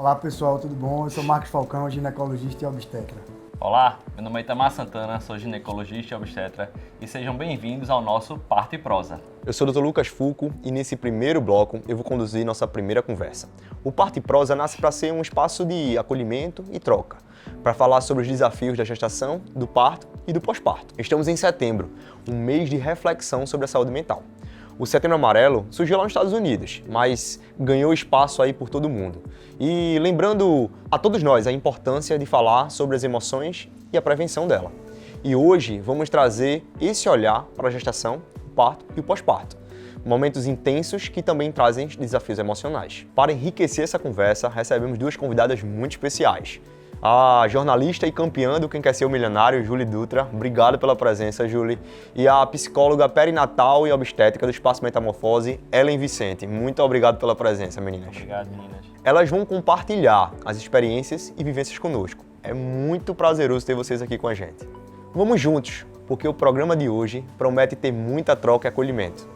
Olá pessoal, tudo bom? Eu sou Marcos Falcão, ginecologista e obstetra. Olá, meu nome é Itamar Santana, sou ginecologista e obstetra e sejam bem-vindos ao nosso Parto e Prosa. Eu sou o Dr. Lucas Fulco e nesse primeiro bloco eu vou conduzir nossa primeira conversa. O Parto e Prosa nasce para ser um espaço de acolhimento e troca, para falar sobre os desafios da gestação, do parto e do pós-parto. Estamos em setembro, um mês de reflexão sobre a saúde mental. O Setembro Amarelo surgiu lá nos Estados Unidos, mas ganhou espaço aí por todo mundo. E lembrando a todos nós a importância de falar sobre as emoções e a prevenção dela. E hoje vamos trazer esse olhar para a gestação, o parto e o pós-parto. Momentos intensos que também trazem desafios emocionais. Para enriquecer essa conversa, recebemos duas convidadas muito especiais. A jornalista e campeã do Quem Quer Ser o Milionário, Julie Dutra. Obrigado pela presença, Julie. E a psicóloga perinatal e obstétrica do Espaço Metamorfose, Ellen Vicente. Muito obrigado pela presença, meninas. Obrigado, meninas. Elas vão compartilhar as experiências e vivências conosco. É muito prazeroso ter vocês aqui com a gente. Vamos juntos, porque o programa de hoje promete ter muita troca e acolhimento.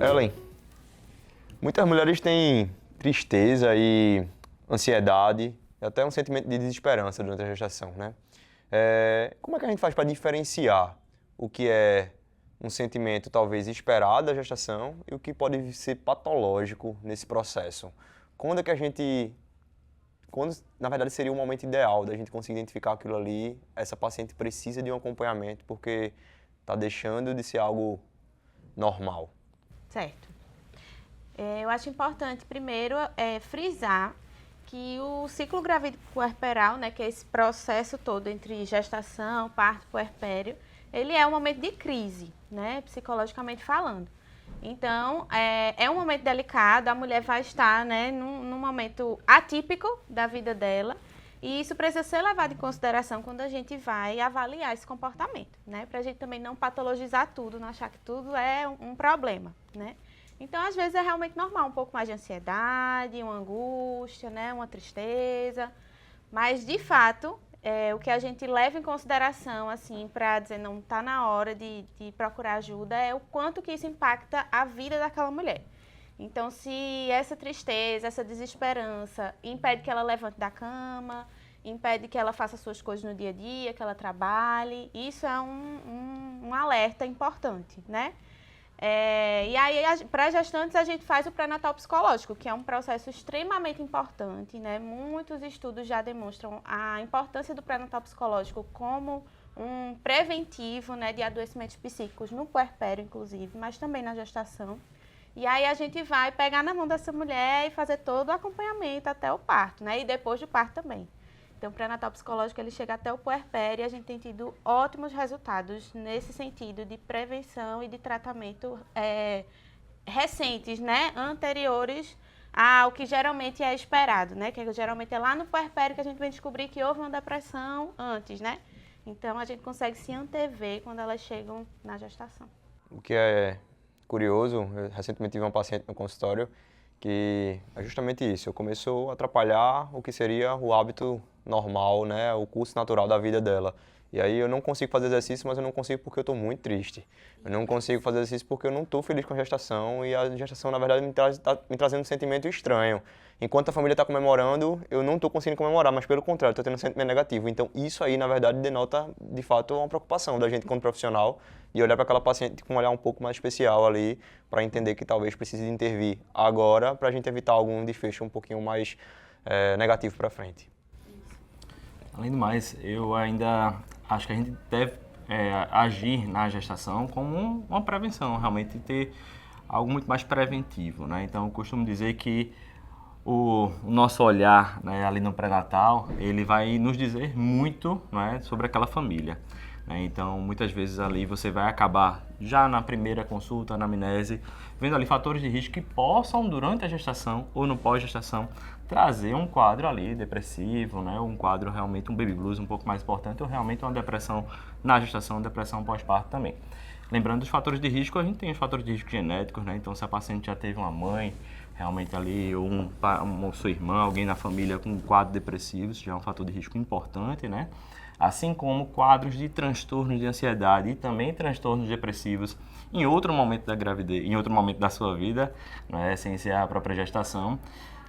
Ellen, muitas mulheres têm tristeza e ansiedade e até um sentimento de desesperança durante a gestação, né? Como é que a gente faz para diferenciar o que é um sentimento talvez esperado da gestação e o que pode ser patológico nesse processo? Quando é que a gente... Quando, na verdade, seria o momento ideal da gente conseguir identificar aquilo ali, essa paciente precisa de um acompanhamento porque está deixando de ser algo normal? Certo. Eu acho importante, primeiro, frisar que o ciclo gravídico puerperal, né, que é esse processo todo entre gestação, parto, puerpério, ele é um momento de crise, né, psicologicamente falando. Então, é um momento delicado, a mulher vai estar, né, num momento atípico da vida dela, e isso precisa ser levado em consideração quando a gente vai avaliar esse comportamento, né, para a gente também não patologizar tudo, não achar que tudo é um problema, né. Então, às vezes, é realmente normal um pouco mais de ansiedade, uma angústia, né, uma tristeza. Mas, de fato, o que a gente leva em consideração, assim, para dizer não está na hora de procurar ajuda, é o quanto que isso impacta a vida daquela mulher. Então, se essa tristeza, essa desesperança impede que ela levante da cama, impede que ela faça suas coisas no dia a dia, que ela trabalhe, isso é um alerta importante, né? E aí, para gestantes, a gente faz o pré-natal psicológico, que é um processo extremamente importante, né? Muitos estudos já demonstram a importância do pré-natal psicológico como um preventivo, né, de adoecimentos psíquicos no puerpério, inclusive, mas também na gestação. E aí a gente vai pegar na mão dessa mulher e fazer todo o acompanhamento até o parto, né? E depois do parto também. Então, o pré-natal psicológico, ele chega até o puerpério e a gente tem tido ótimos resultados nesse sentido de prevenção e de tratamento recentes, né? Anteriores ao que geralmente é esperado, né? Que geralmente é lá no puerpério que a gente vem descobrir que houve uma depressão antes, né? Então, a gente consegue se antever quando elas chegam na gestação. O que é curioso, eu recentemente tive uma paciente no consultório que é justamente isso, começou a atrapalhar o que seria o hábito normal, né, o curso natural da vida dela. E aí eu não consigo fazer exercício, mas eu não consigo porque eu estou muito triste. Eu não consigo fazer exercício porque eu não estou feliz com a gestação e a gestação, na verdade, está me trazendo um sentimento estranho. Enquanto a família está comemorando, eu não estou conseguindo comemorar, mas pelo contrário, estou tendo um sentimento negativo. Então isso aí, na verdade, denota, de fato, uma preocupação da gente como profissional e olhar para aquela paciente com um olhar um pouco mais especial ali para entender que talvez precise de intervir agora para a gente evitar algum desfecho um pouquinho mais negativo para frente. Além do mais, eu ainda acho que a gente deve agir na gestação como uma prevenção, realmente ter algo muito mais preventivo, né? Então, eu costumo dizer que o nosso olhar, né, ali no pré-natal, ele vai nos dizer muito, né, sobre aquela família. Né? Então, muitas vezes ali você vai acabar, já na primeira consulta, na anamnese, vendo ali fatores de risco que possam, durante a gestação ou no pós-gestação, trazer um quadro ali depressivo, né? Um quadro realmente, um baby blues um pouco mais importante, ou realmente uma depressão na gestação, depressão pós-parto também. Lembrando dos fatores de risco, a gente tem os fatores de risco genéticos, né? Então, se a paciente já teve uma mãe realmente ali sua irmã, alguém na família com um quadro depressivo, isso já é um fator de risco importante, né? Assim como quadros de transtornos de ansiedade e também transtornos depressivos em outro momento da gravidez, em outro momento da sua vida, né, sem ser a própria gestação,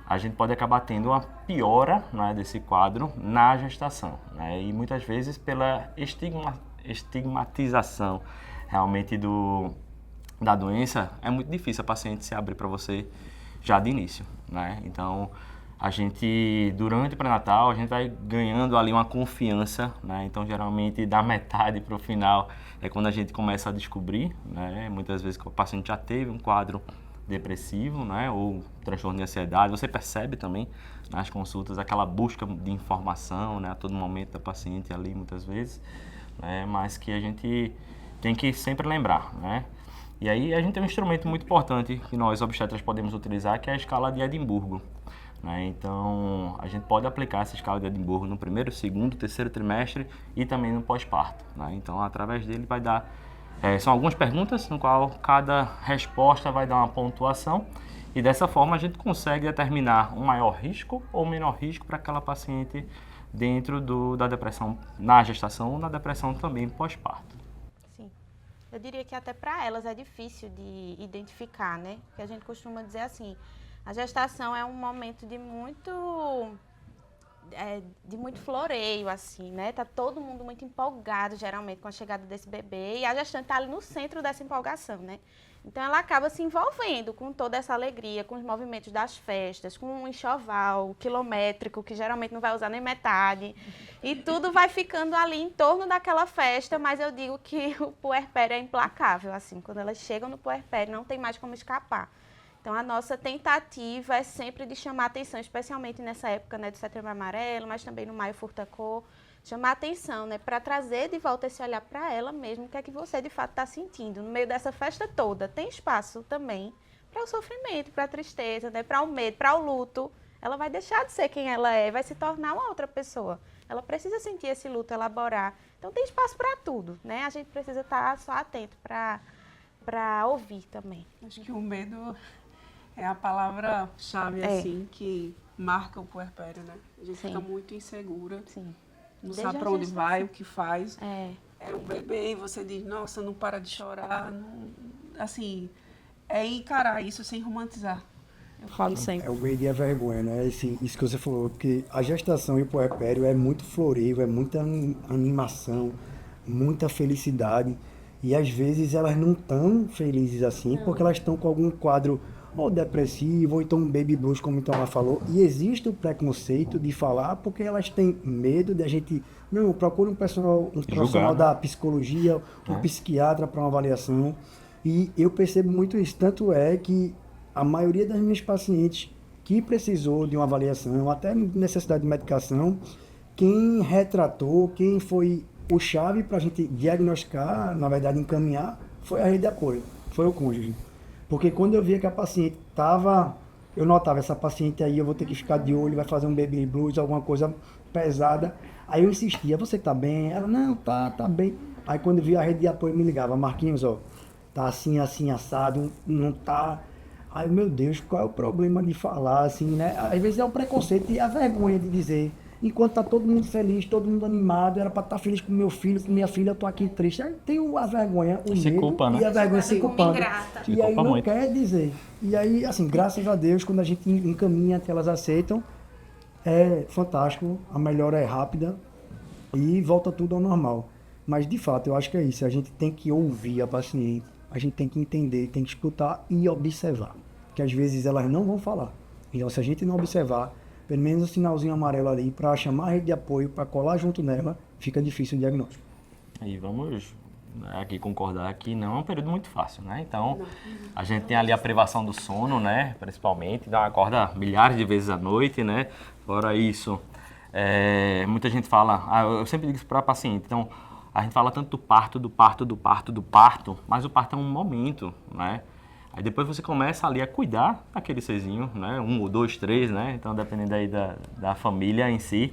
a gente pode acabar tendo uma piora, né, desse quadro na gestação, né? E muitas vezes pela estigmatização realmente da doença, é muito difícil a paciente se abrir para você já de início, né? Então, a gente, durante o pré-natal, a gente vai ganhando ali uma confiança, né? Então, geralmente, da metade para o final é quando a gente começa a descobrir, né? Muitas vezes que o paciente já teve um quadro depressivo, né? Ou transtorno de ansiedade. Você percebe também nas consultas aquela busca de informação, né? A todo momento da paciente ali, muitas vezes, né? Mas que a gente tem que sempre lembrar, né? E aí a gente tem um instrumento muito importante que nós obstetras podemos utilizar, que é a escala de Edimburgo, né? Então, a gente pode aplicar essa escala de Edimburgo no primeiro, segundo, terceiro trimestre e também no pós-parto, né? Então, através dele vai dar... são algumas perguntas no qual cada resposta vai dar uma pontuação e dessa forma a gente consegue determinar um maior risco ou menor risco para aquela paciente dentro da depressão na gestação ou na depressão também pós-parto. Sim. Eu diria que até para elas é difícil de identificar, né? Porque a gente costuma dizer assim, a gestação é um momento de muito floreio, assim, né? Tá todo mundo muito empolgado, geralmente, com a chegada desse bebê. E a gestante tá ali no centro dessa empolgação, né? Então, ela acaba se envolvendo com toda essa alegria, com os movimentos das festas, com um enxoval quilométrico, que geralmente não vai usar nem metade. E tudo vai ficando ali em torno daquela festa, mas eu digo que o puerpério é implacável, assim. Quando elas chegam no puerpério, não tem mais como escapar. Então, a nossa tentativa é sempre de chamar atenção, especialmente nessa época, né, do Setembro Amarelo, mas também no Maio Furta-Cor, chamar atenção, né, para trazer de volta esse olhar para ela mesmo, o que é que você de fato está sentindo. No meio dessa festa toda, tem espaço também para o sofrimento, para a tristeza, né, para o medo, para o luto. Ela vai deixar de ser quem ela é, vai se tornar uma outra pessoa. Ela precisa sentir esse luto, elaborar. Então, tem espaço para tudo, né? A gente precisa estar só atento para ouvir também. Acho que o medo é a palavra-chave, assim, que marca o puerpério, né? A gente fica muito insegura. Sim. Não Desde sabe a para onde gestação. vai, o que faz. É o bebê e você diz, nossa, não para de chorar. Não... Assim, é encarar isso sem romantizar. Eu falo sempre. É o medo e a vergonha, né? Assim, isso que você falou, porque a gestação e o puerpério é muito floreio, é muita animação, muita felicidade. E às vezes elas não estão felizes assim, porque elas estão com algum quadro ou depressivo, ou então um baby blues, como então ela falou. E existe o preconceito de falar, porque elas têm medo de a gente... Não, procure um profissional da psicologia, um psiquiatra para uma avaliação. E eu percebo muito isso. Tanto é que a maioria das minhas pacientes que precisou de uma avaliação, até necessidade de medicação, quem retratou, quem foi o chave para a gente diagnosticar, na verdade encaminhar, foi a rede de apoio, foi o cônjuge. Porque quando eu via que a paciente estava, eu notava, essa paciente aí eu vou ter que ficar de olho, vai fazer um baby blues, alguma coisa pesada. Aí eu insistia, você tá bem? Ela, não, tá bem. Aí quando eu via a rede de apoio me ligava, Marquinhos, ó, tá assim, assado, não tá... Aí, meu Deus, qual é o problema de falar, assim, né? Às vezes é o preconceito e a vergonha de dizer, enquanto tá todo mundo feliz, todo mundo animado, era para estar feliz com meu filho, com minha filha, eu tô aqui triste. Aí tem a vergonha, o medo culpa, né? e a vergonha se culpando. Se E aí culpa não muito. quer dizer. E aí, assim, graças a Deus, quando a gente encaminha, que elas aceitam, é fantástico, a melhora é rápida e volta tudo ao normal. Mas, de fato, eu acho que é isso. A gente tem que ouvir a paciente, a gente tem que entender, tem que escutar e observar. Que às vezes elas não vão falar. Então, se a gente não observar, pelo menos um sinalzinho amarelo ali, para chamar a rede de apoio, para colar junto nela, fica difícil o diagnóstico. E vamos aqui concordar que não é um período muito fácil, né? Então, a gente tem ali a privação do sono, né? Principalmente, então acorda milhares de vezes à noite, né? Fora isso, muita gente fala, eu sempre digo isso para paciente, então, a gente fala tanto do parto, mas o parto é um momento, né? Aí depois você começa ali a cuidar daquele serzinho, né? 1 ou 2, 3, né? Então, dependendo aí da família em si.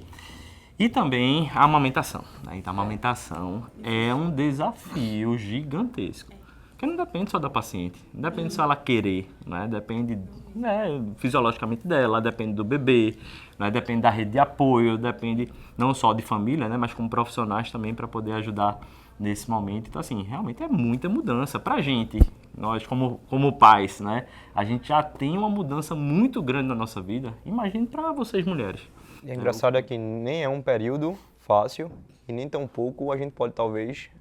E também a amamentação, né? Então, a amamentação é um desafio gigantesco, Porque não depende só da paciente, não depende só ela querer, né? Depende, né, fisiologicamente dela, depende do bebê, né? Depende da rede de apoio, depende não só de família, né, mas como profissionais também para poder ajudar nesse momento. Então, assim, realmente é muita mudança pra gente. Nós, como pais, né, a gente já tem uma mudança muito grande na nossa vida. Imagine para vocês mulheres. E é engraçado é que nem é um período fácil e nem tão pouco a gente pode talvez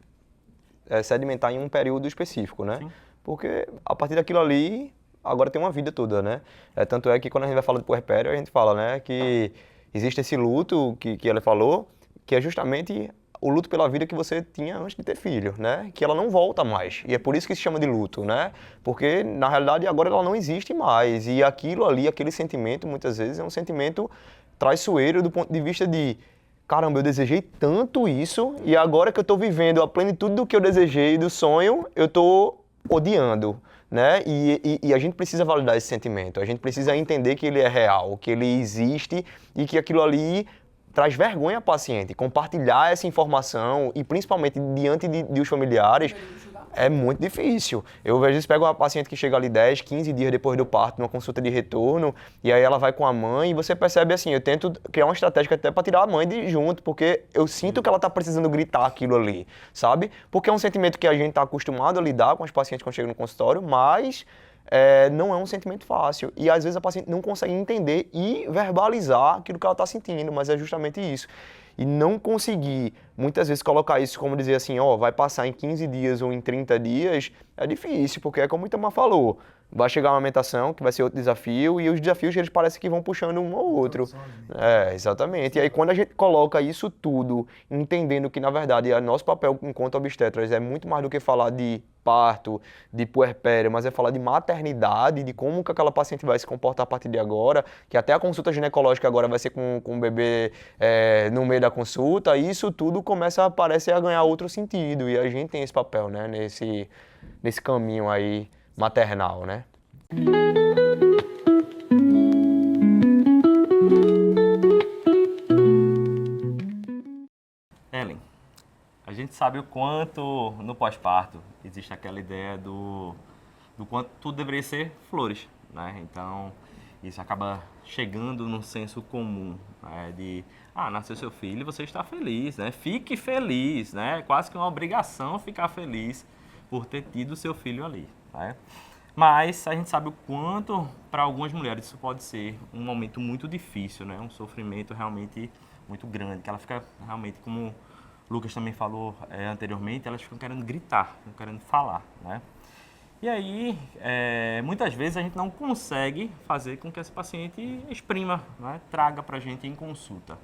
sedimentar em um período específico, né? Sim. Porque a partir daquilo ali, agora tem uma vida toda, né? Tanto é que quando a gente vai falar do puerpério, a gente fala, né, que existe esse luto que ela falou, que é justamente o luto pela vida que você tinha antes de ter filho, né? Que ela não volta mais. E é por isso que se chama de luto, né? Porque, na realidade, agora ela não existe mais. E aquilo ali, aquele sentimento, muitas vezes, é um sentimento traiçoeiro do ponto de vista de caramba, eu desejei tanto isso e agora que eu estou vivendo a plenitude do que eu desejei, do sonho, eu estou odiando, né? E a gente precisa validar esse sentimento, a gente precisa entender que ele é real, que ele existe e que aquilo ali traz vergonha ao paciente. Compartilhar essa informação e principalmente diante de os familiares é muito difícil. Eu às vezes pego uma paciente que chega ali 10, 15 dias depois do parto, numa consulta de retorno, e aí ela vai com a mãe e você percebe assim, eu tento criar uma estratégia até para tirar a mãe de junto, porque eu sinto que ela está precisando gritar aquilo ali, sabe? Porque é um sentimento que a gente está acostumado a lidar com os pacientes quando chegam no consultório, mas não é um sentimento fácil. E às vezes a paciente não consegue entender e verbalizar aquilo que ela está sentindo, mas é justamente isso. E não conseguir, muitas vezes, colocar isso como dizer assim, ó, vai passar em 15 dias ou em 30 dias, é difícil, porque é como o Itamar falou, vai chegar uma amamentação, que vai ser outro desafio, e os desafios eles parecem que vão puxando um ao outro. Exatamente. E aí quando a gente coloca isso tudo, entendendo que, na verdade, o nosso papel enquanto obstetras é muito mais do que falar de parto, de puerpério, mas é falar de maternidade, de como que aquela paciente vai se comportar a partir de agora, que até a consulta ginecológica agora vai ser com o bebê no meio da consulta, e isso tudo começa, parece, a ganhar outro sentido, e a gente tem esse papel, né, nesse caminho aí maternal, né? Ellen, a gente sabe o quanto no pós-parto existe aquela ideia do quanto tudo deveria ser flores, né? Então, isso acaba chegando no senso comum, né? Nasceu seu filho, você está feliz, né? Fique feliz, né? Quase que uma obrigação ficar feliz por ter tido seu filho ali, né? Mas a gente sabe o quanto, para algumas mulheres, isso pode ser um momento muito difícil, né? Um sofrimento realmente muito grande, que ela fica realmente, como o Lucas também falou anteriormente, elas ficam querendo gritar, ficam querendo falar, né? E aí, muitas vezes a gente não consegue fazer com que esse paciente exprima, né? Traga para a gente em consulta.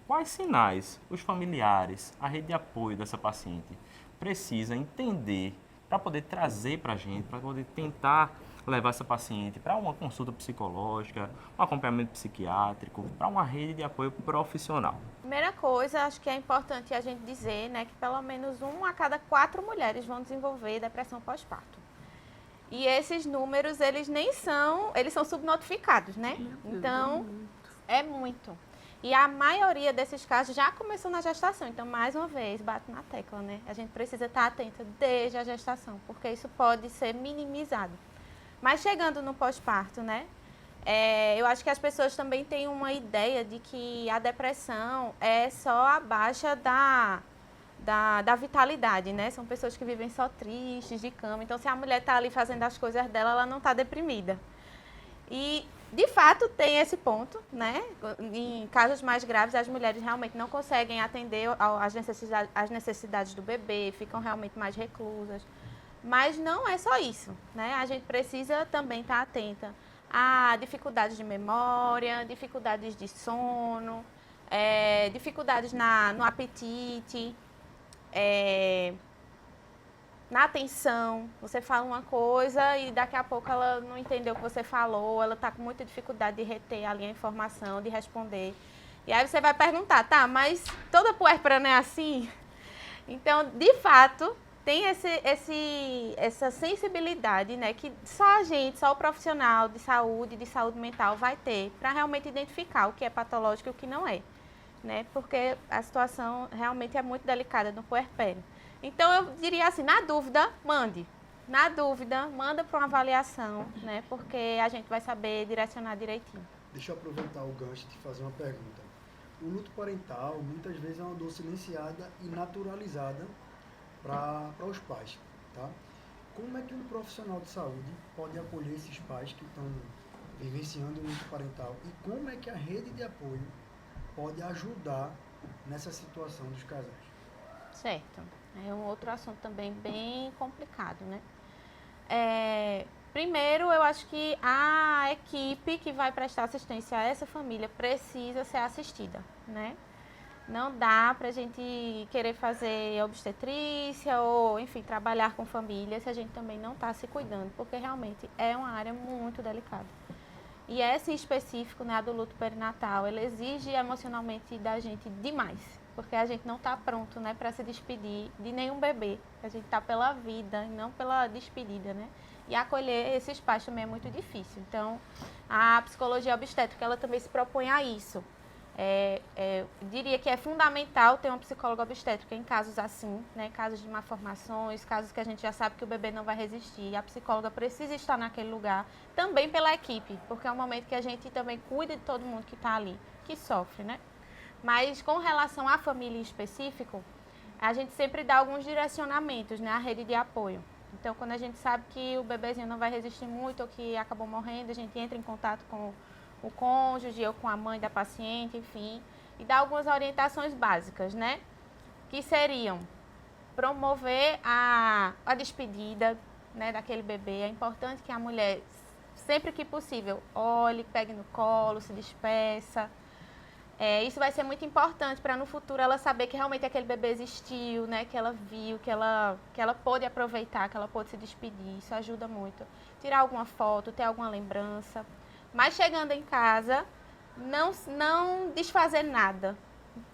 Quais sinais os familiares, a rede de apoio dessa paciente precisa entender para poder trazer para a gente, para poder tentar levar essa paciente para uma consulta psicológica, um acompanhamento psiquiátrico, para uma rede de apoio profissional? Primeira coisa, acho que é importante a gente dizer, né, que pelo menos 1 a cada 4 mulheres vão desenvolver depressão pós-parto. E esses números, eles são subnotificados, né? Então, é muito. E a maioria desses casos já começou na gestação. Então, mais uma vez, bato na tecla, né? A gente precisa estar atenta desde a gestação, porque isso pode ser minimizado. Mas chegando no pós-parto, né? Eu acho que as pessoas também têm uma ideia de que a depressão é só a baixa da vitalidade, né? São pessoas que vivem só tristes, de cama. Então, se a mulher está ali fazendo as coisas dela, ela não está deprimida. E, de fato, tem esse ponto, né? Em casos mais graves, as mulheres realmente não conseguem atender às necessidades do bebê, ficam realmente mais reclusas. Mas não é só isso, né? A gente precisa também estar atenta a dificuldades de memória, dificuldades de sono, dificuldades no apetite, na atenção. Você fala uma coisa e daqui a pouco ela não entendeu o que você falou, ela está com muita dificuldade de reter ali a informação, de responder. E aí você vai perguntar, tá, mas toda puérpera não é assim? Então, de fato, tem essa sensibilidade, né, que só a gente, só o profissional de saúde mental vai ter para realmente identificar o que é patológico e o que não é, né, porque a situação realmente é muito delicada no puerpério. Então, eu diria assim, na dúvida, mande, Na dúvida, manda para uma avaliação, né? Porque a gente vai saber direcionar direitinho. Deixa eu aproveitar o gancho de fazer uma pergunta. O luto parental, muitas vezes, é uma dor silenciada e naturalizada para os pais, tá? Como é que um profissional de saúde pode acolher esses pais que estão vivenciando o luto parental? E como é que a rede de apoio pode ajudar nessa situação dos casais? Certo. É um outro assunto também bem complicado, né? Primeiro, eu acho que a equipe que vai prestar assistência a essa família precisa ser assistida, né? Não dá pra gente querer fazer obstetrícia ou, enfim, trabalhar com família se a gente também não está se cuidando, porque realmente é uma área muito delicada. E essa em específico, né, a do luto perinatal, ela exige emocionalmente da gente demais, porque a gente não está pronto, né, para se despedir de nenhum bebê. A gente está pela vida e não pela despedida, né? E acolher esses pais também é muito difícil. Então, a psicologia obstétrica, ela também se propõe a isso. Eu diria que é fundamental ter uma psicóloga obstétrica em casos assim, né? Casos de malformações, casos que a gente já sabe que o bebê não vai resistir. A psicóloga precisa estar naquele lugar, também pela equipe, porque é um momento que a gente também cuida de todo mundo que está ali, que sofre, né? Mas com relação à família em específico, a gente sempre dá alguns direcionamentos, né? A rede de apoio. Então, quando a gente sabe que o bebezinho não vai resistir muito ou que acabou morrendo, a gente entra em contato com o cônjuge ou com a mãe da paciente, enfim, e dá algumas orientações básicas, né? Que seriam promover a despedida, né, daquele bebê. É importante que a mulher, sempre que possível, olhe, pegue no colo, se despeça. Isso vai ser muito importante para no futuro ela saber que realmente aquele bebê existiu, né? Que ela viu, que ela pôde aproveitar, que ela pôde se despedir. Isso ajuda muito. Tirar alguma foto, ter alguma lembrança. Mas chegando em casa, não desfazer nada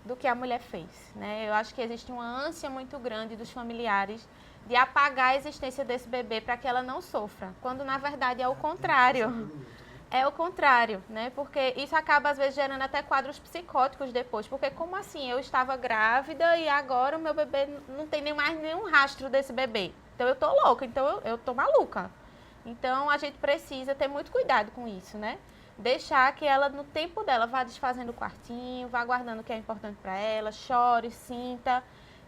do que a mulher fez, né? Eu acho que existe uma ânsia muito grande dos familiares de apagar a existência desse bebê para que ela não sofra, quando na verdade é o contrário. É o contrário, né? Porque isso acaba, às vezes, gerando até quadros psicóticos depois. Porque como assim? Eu estava grávida e agora o meu bebê não tem nem mais nenhum rastro desse bebê. Então eu tô louca, então eu tô maluca. Então a gente precisa ter muito cuidado com isso, né? Deixar que ela, no tempo dela, vá desfazendo o quartinho, vá guardando o que é importante para ela, chore, sinta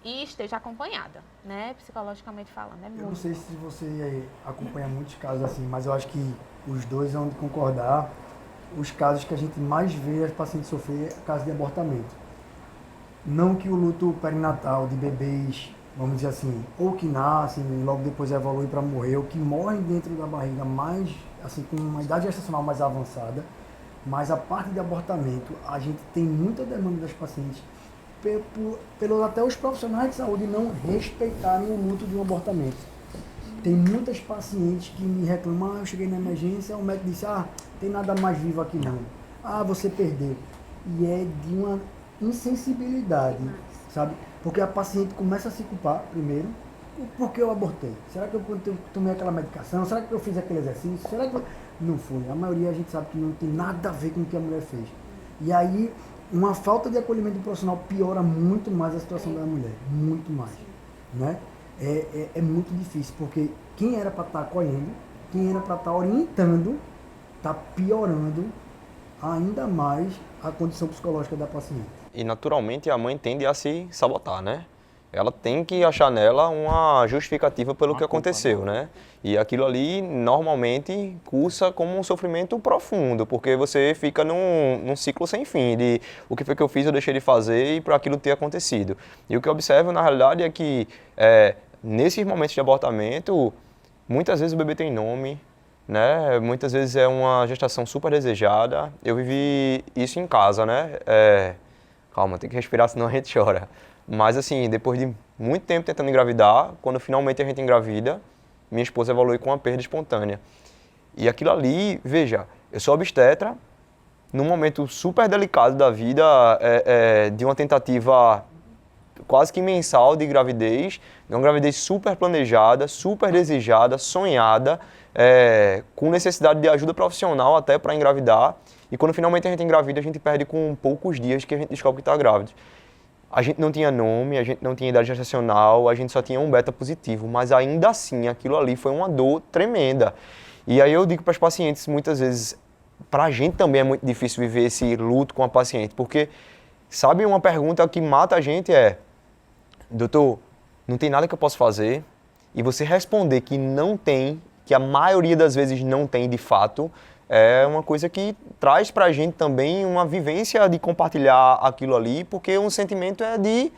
e esteja acompanhada, né? Psicologicamente falando. Eu não sei se você acompanha muitos casos assim, mas eu acho que os dois vão concordar. Os casos que a gente mais vê as pacientes sofrer é caso de abortamento. Não que o luto perinatal de bebês, vamos dizer assim, ou que nascem e logo depois evoluem para morrer, ou que morrem dentro da barriga mais, assim, com uma idade gestacional mais avançada, mas a parte de abortamento, a gente tem muita demanda das pacientes pelos até os profissionais de saúde não respeitarem o luto de um abortamento. Tem muitas pacientes que me reclamam, eu cheguei na emergência, o médico disse, tem nada mais vivo aqui não. Você perdeu. E é de uma insensibilidade, sabe? Porque a paciente começa a se culpar primeiro, por que eu abortei? Será que eu tomei aquela medicação? Será que eu fiz aquele exercício? Será que eu... Não foi. A maioria a gente sabe que não tem nada a ver com o que a mulher fez. E aí, uma falta de acolhimento do profissional piora muito mais a situação da mulher. Muito mais. Né? É muito difícil, porque quem era para estar acolhendo, quem era para estar orientando, está piorando ainda mais a condição psicológica da paciente. E naturalmente a mãe tende a se sabotar, né? Ela tem que achar nela uma justificativa pelo que aconteceu, né? E aquilo ali normalmente cursa como um sofrimento profundo, porque você fica num ciclo sem fim de o que foi que eu fiz, eu deixei de fazer e para aquilo ter acontecido. E o que eu observo na realidade é que nesses momentos de abortamento, muitas vezes o bebê tem nome, né? Muitas vezes é uma gestação super desejada. Eu vivi isso em casa, né? Calma, tem que respirar, senão a gente chora. Mas assim, depois de muito tempo tentando engravidar, quando finalmente a gente engravida, minha esposa evolui com uma perda espontânea. E aquilo ali, veja, eu sou obstetra, num momento super delicado da vida, de uma tentativa quase que mensal de gravidez, uma gravidez super planejada, super desejada, sonhada, com necessidade de ajuda profissional até para engravidar. E quando finalmente a gente engravida, a gente perde com poucos dias que a gente descobre que está grávida. A gente não tinha nome, a gente não tinha idade gestacional, a gente só tinha um beta positivo, mas ainda assim aquilo ali foi uma dor tremenda. E aí eu digo para as pacientes, muitas vezes, para a gente também é muito difícil viver esse luto com a paciente, porque, sabe, uma pergunta que mata a gente é: doutor, não tem nada que eu possa fazer? E você responder que não tem, que a maioria das vezes não tem de fato, é uma coisa que traz pra gente também uma vivência de compartilhar aquilo ali, porque um sentimento é de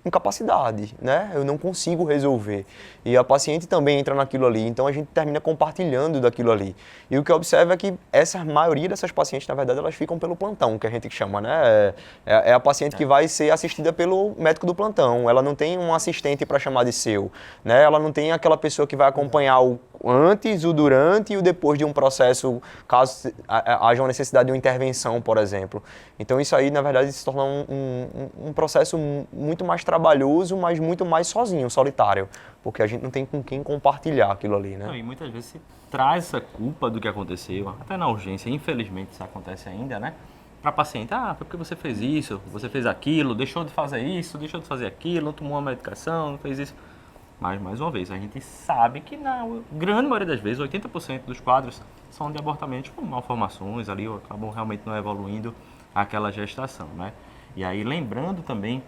incapacidade, né? Eu não consigo resolver. E a paciente também entra naquilo ali, então a gente termina compartilhando daquilo ali. E o que eu observo é que essa maioria dessas pacientes, na verdade, elas ficam pelo plantão, que a gente chama, né? É a paciente que vai ser assistida pelo médico do plantão. Ela não tem um assistente para chamar de seu, né? Ela não tem aquela pessoa que vai acompanhar o antes, o durante e o depois de um processo, caso haja uma necessidade de uma intervenção, por exemplo. Então isso aí, na verdade, se torna um processo muito mais trabalhoso, mas muito mais sozinho, solitário, porque a gente não tem com quem compartilhar aquilo ali, né? Não, e muitas vezes se traz essa culpa do que aconteceu, até na urgência, infelizmente isso acontece ainda, né? Para paciente, foi porque você fez isso, você fez aquilo, deixou de fazer isso, deixou de fazer aquilo, não tomou uma medicação, não fez isso. Mas, mais uma vez, a gente sabe que na grande maioria das vezes, 80% dos quadros são de abortamentos com malformações ali, ou acabam realmente não evoluindo aquela gestação, né? E aí, lembrando também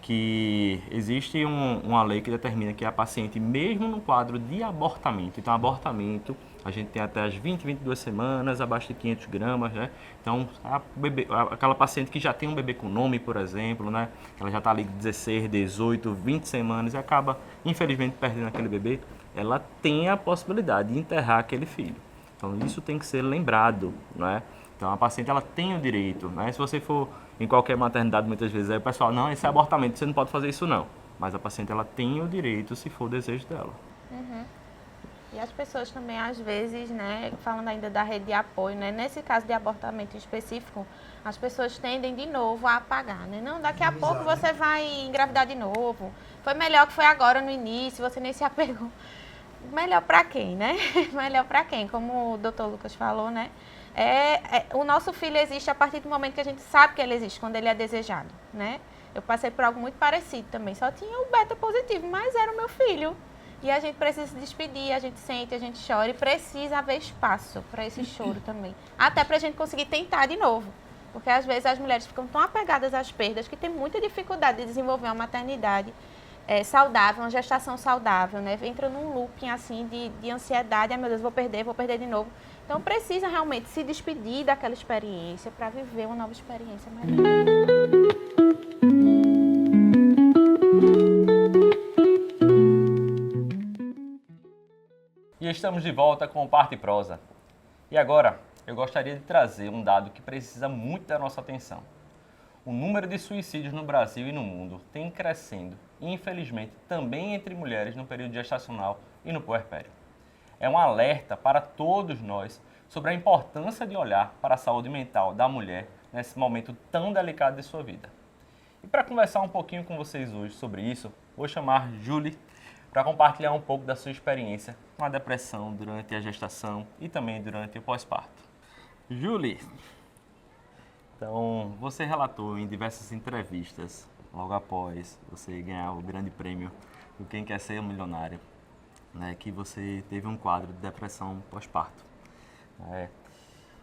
que existe uma lei que determina que a paciente, mesmo no quadro de abortamento, então abortamento, a gente tem até as 20, 22 semanas, abaixo de 500 gramas, né? Então, aquela paciente que já tem um bebê com nome, por exemplo, né? Ela já está ali 16, 18, 20 semanas e acaba, infelizmente, perdendo aquele bebê, ela tem a possibilidade de enterrar aquele filho. Então, isso tem que ser lembrado, né? Então, a paciente, ela tem o direito, né? Se você for em qualquer maternidade, muitas vezes, aí o pessoal, não, esse é abortamento, você não pode fazer isso, não. Mas a paciente, ela tem o direito, se for o desejo dela. Uhum. E as pessoas também, às vezes, né, falando ainda da rede de apoio, né, nesse caso de abortamento específico, as pessoas tendem de novo a apagar, né? Não, daqui a pouco você vai engravidar de novo. Foi melhor que foi agora no início, você nem se apegou. Melhor para quem, né? Melhor para quem? Como o doutor Lucas falou, né? O nosso filho existe a partir do momento que a gente sabe que ele existe, quando ele é desejado, né? Eu passei por algo muito parecido também, só tinha o beta positivo, mas era o meu filho. E a gente precisa se despedir, a gente sente, a gente chora e precisa haver espaço para esse choro também. Até para a gente conseguir tentar de novo. Porque às vezes as mulheres ficam tão apegadas às perdas que tem muita dificuldade de desenvolver uma maternidade saudável, uma gestação saudável, né? Entra num looping assim de ansiedade, ai meu Deus, vou perder de novo. Então precisa realmente se despedir daquela experiência para viver uma nova experiência melhor. E estamos de volta com o Parto e Prosa. E agora, eu gostaria de trazer um dado que precisa muito da nossa atenção. O número de suicídios no Brasil e no mundo tem crescendo, infelizmente, também entre mulheres no período gestacional e no puerpério. É um alerta para todos nós sobre a importância de olhar para a saúde mental da mulher nesse momento tão delicado de sua vida. E para conversar um pouquinho com vocês hoje sobre isso, vou chamar Julie para compartilhar um pouco da sua experiência com a depressão durante a gestação e também durante o pós-parto. Julie, então você relatou em diversas entrevistas, logo após você ganhar o grande prêmio do Quem Quer Ser um Milionário, né, que você teve um quadro de depressão pós-parto.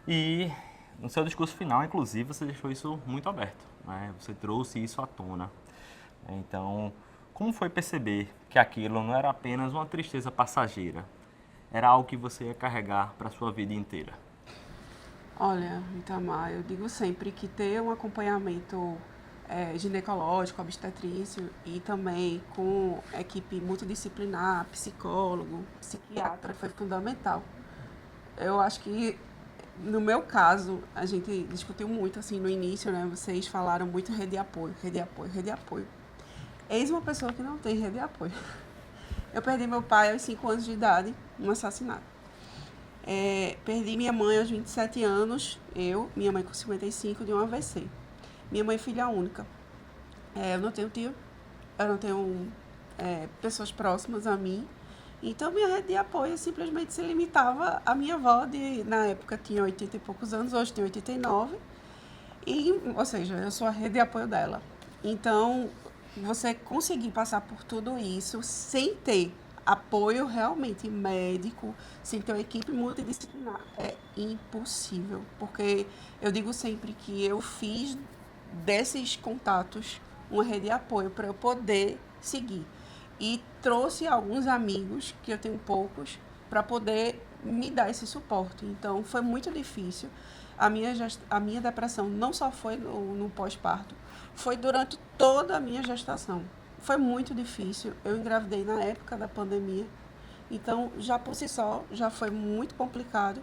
E no seu discurso final, inclusive, você deixou isso muito aberto, né? Você trouxe isso à tona. Então, como foi perceber que aquilo não era apenas uma tristeza passageira, era algo que você ia carregar para a sua vida inteira? Olha, Itamar, eu digo sempre que ter um acompanhamento ginecológico, obstetrício e também com equipe multidisciplinar, psicólogo, psiquiatra, foi fundamental. Eu acho que, no meu caso, a gente discutiu muito, assim, no início, né? Vocês falaram muito rede de apoio, rede de apoio, rede de apoio. Eis uma pessoa que não tem rede de apoio. Eu perdi meu pai aos 5 anos de idade, num assassinato. Perdi minha mãe aos 27 anos, minha mãe com 55, de um AVC. Minha mãe filha única. Eu não tenho tio, eu não tenho pessoas próximas a mim. Então, minha rede de apoio simplesmente se limitava à minha avó, na época tinha 80 e poucos anos, hoje tem 89. Ou seja, eu sou a rede de apoio dela. Então, você conseguir passar por tudo isso sem ter apoio realmente médico, sem ter uma equipe multidisciplinar, é impossível. Porque eu digo sempre que eu fiz desses contatos uma rede de apoio para eu poder seguir. E trouxe alguns amigos, que eu tenho poucos, para poder me dar esse suporte. Então, foi muito difícil. A minha depressão não só foi no pós-parto, foi durante toda a minha gestação. Foi muito difícil. Eu engravidei na época da pandemia. Então, já por si só, já foi muito complicado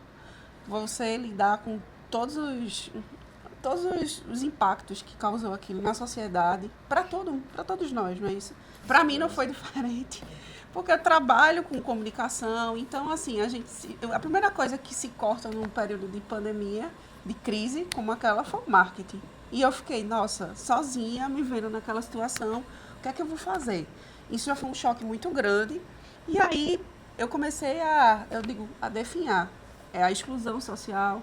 você lidar com todos os impactos que causou aquilo na sociedade, para todos nós, não é isso? Para mim não foi diferente, porque eu trabalho com comunicação, então assim, a primeira coisa que se corta num período de pandemia, de crise, como aquela, foi o marketing. E eu fiquei, nossa, sozinha, me vendo naquela situação, o que é que eu vou fazer? Isso já foi um choque muito grande, e aí eu comecei a definhar, a exclusão social.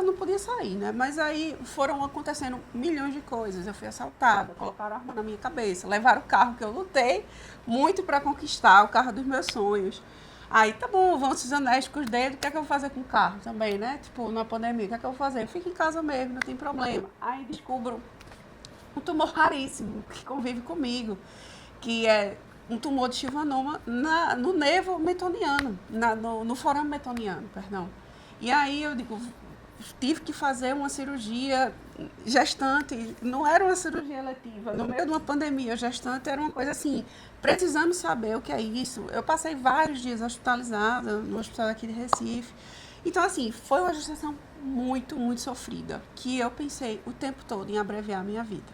Não podia sair, né? Mas aí foram acontecendo milhões de coisas. Eu fui assaltada, colocaram arma na minha cabeça, levaram o carro que eu lutei muito para conquistar, o carro dos meus sonhos. Aí, tá bom, vão se anéis com os dedos, o que é que eu vou fazer com o carro também, né? Tipo, na pandemia, o que é que eu vou fazer? Eu fico em casa mesmo, não tem problema. Aí descubro um tumor raríssimo que convive comigo, que é um tumor de chivanoma no nervo metoniano, no forame metoniano, perdão. E aí eu digo, tive que fazer uma cirurgia gestante, não era uma cirurgia eletiva, no meio de uma pandemia, gestante era uma coisa assim, precisando saber o que é isso. Eu passei vários dias hospitalizada no hospital aqui de Recife. Então, assim, foi uma gestação muito, muito sofrida, que eu pensei o tempo todo em abreviar a minha vida.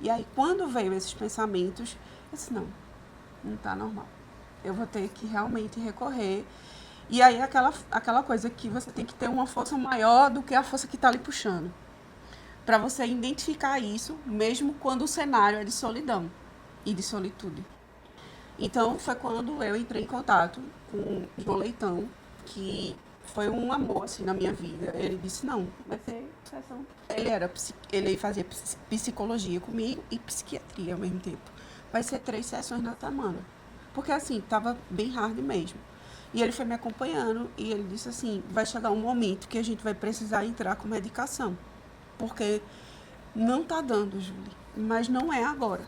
E aí, quando veio esses pensamentos, eu disse, não está normal. Eu vou ter que realmente recorrer. E aí aquela coisa que você tem que ter uma força maior do que a força que está ali puxando. Para você identificar isso, mesmo quando o cenário é de solidão e de solitude. Então, foi quando eu entrei em contato com o João Leitão, que foi um amor assim, na minha vida. Ele disse, não, vai ser sessão. Ele fazia psicologia comigo e psiquiatria ao mesmo tempo. Vai ser 3 sessões na semana. Porque assim, estava bem hard mesmo. E ele foi me acompanhando e ele disse assim, vai chegar um momento que a gente vai precisar entrar com medicação. Porque não tá dando, Júlia, mas não é agora.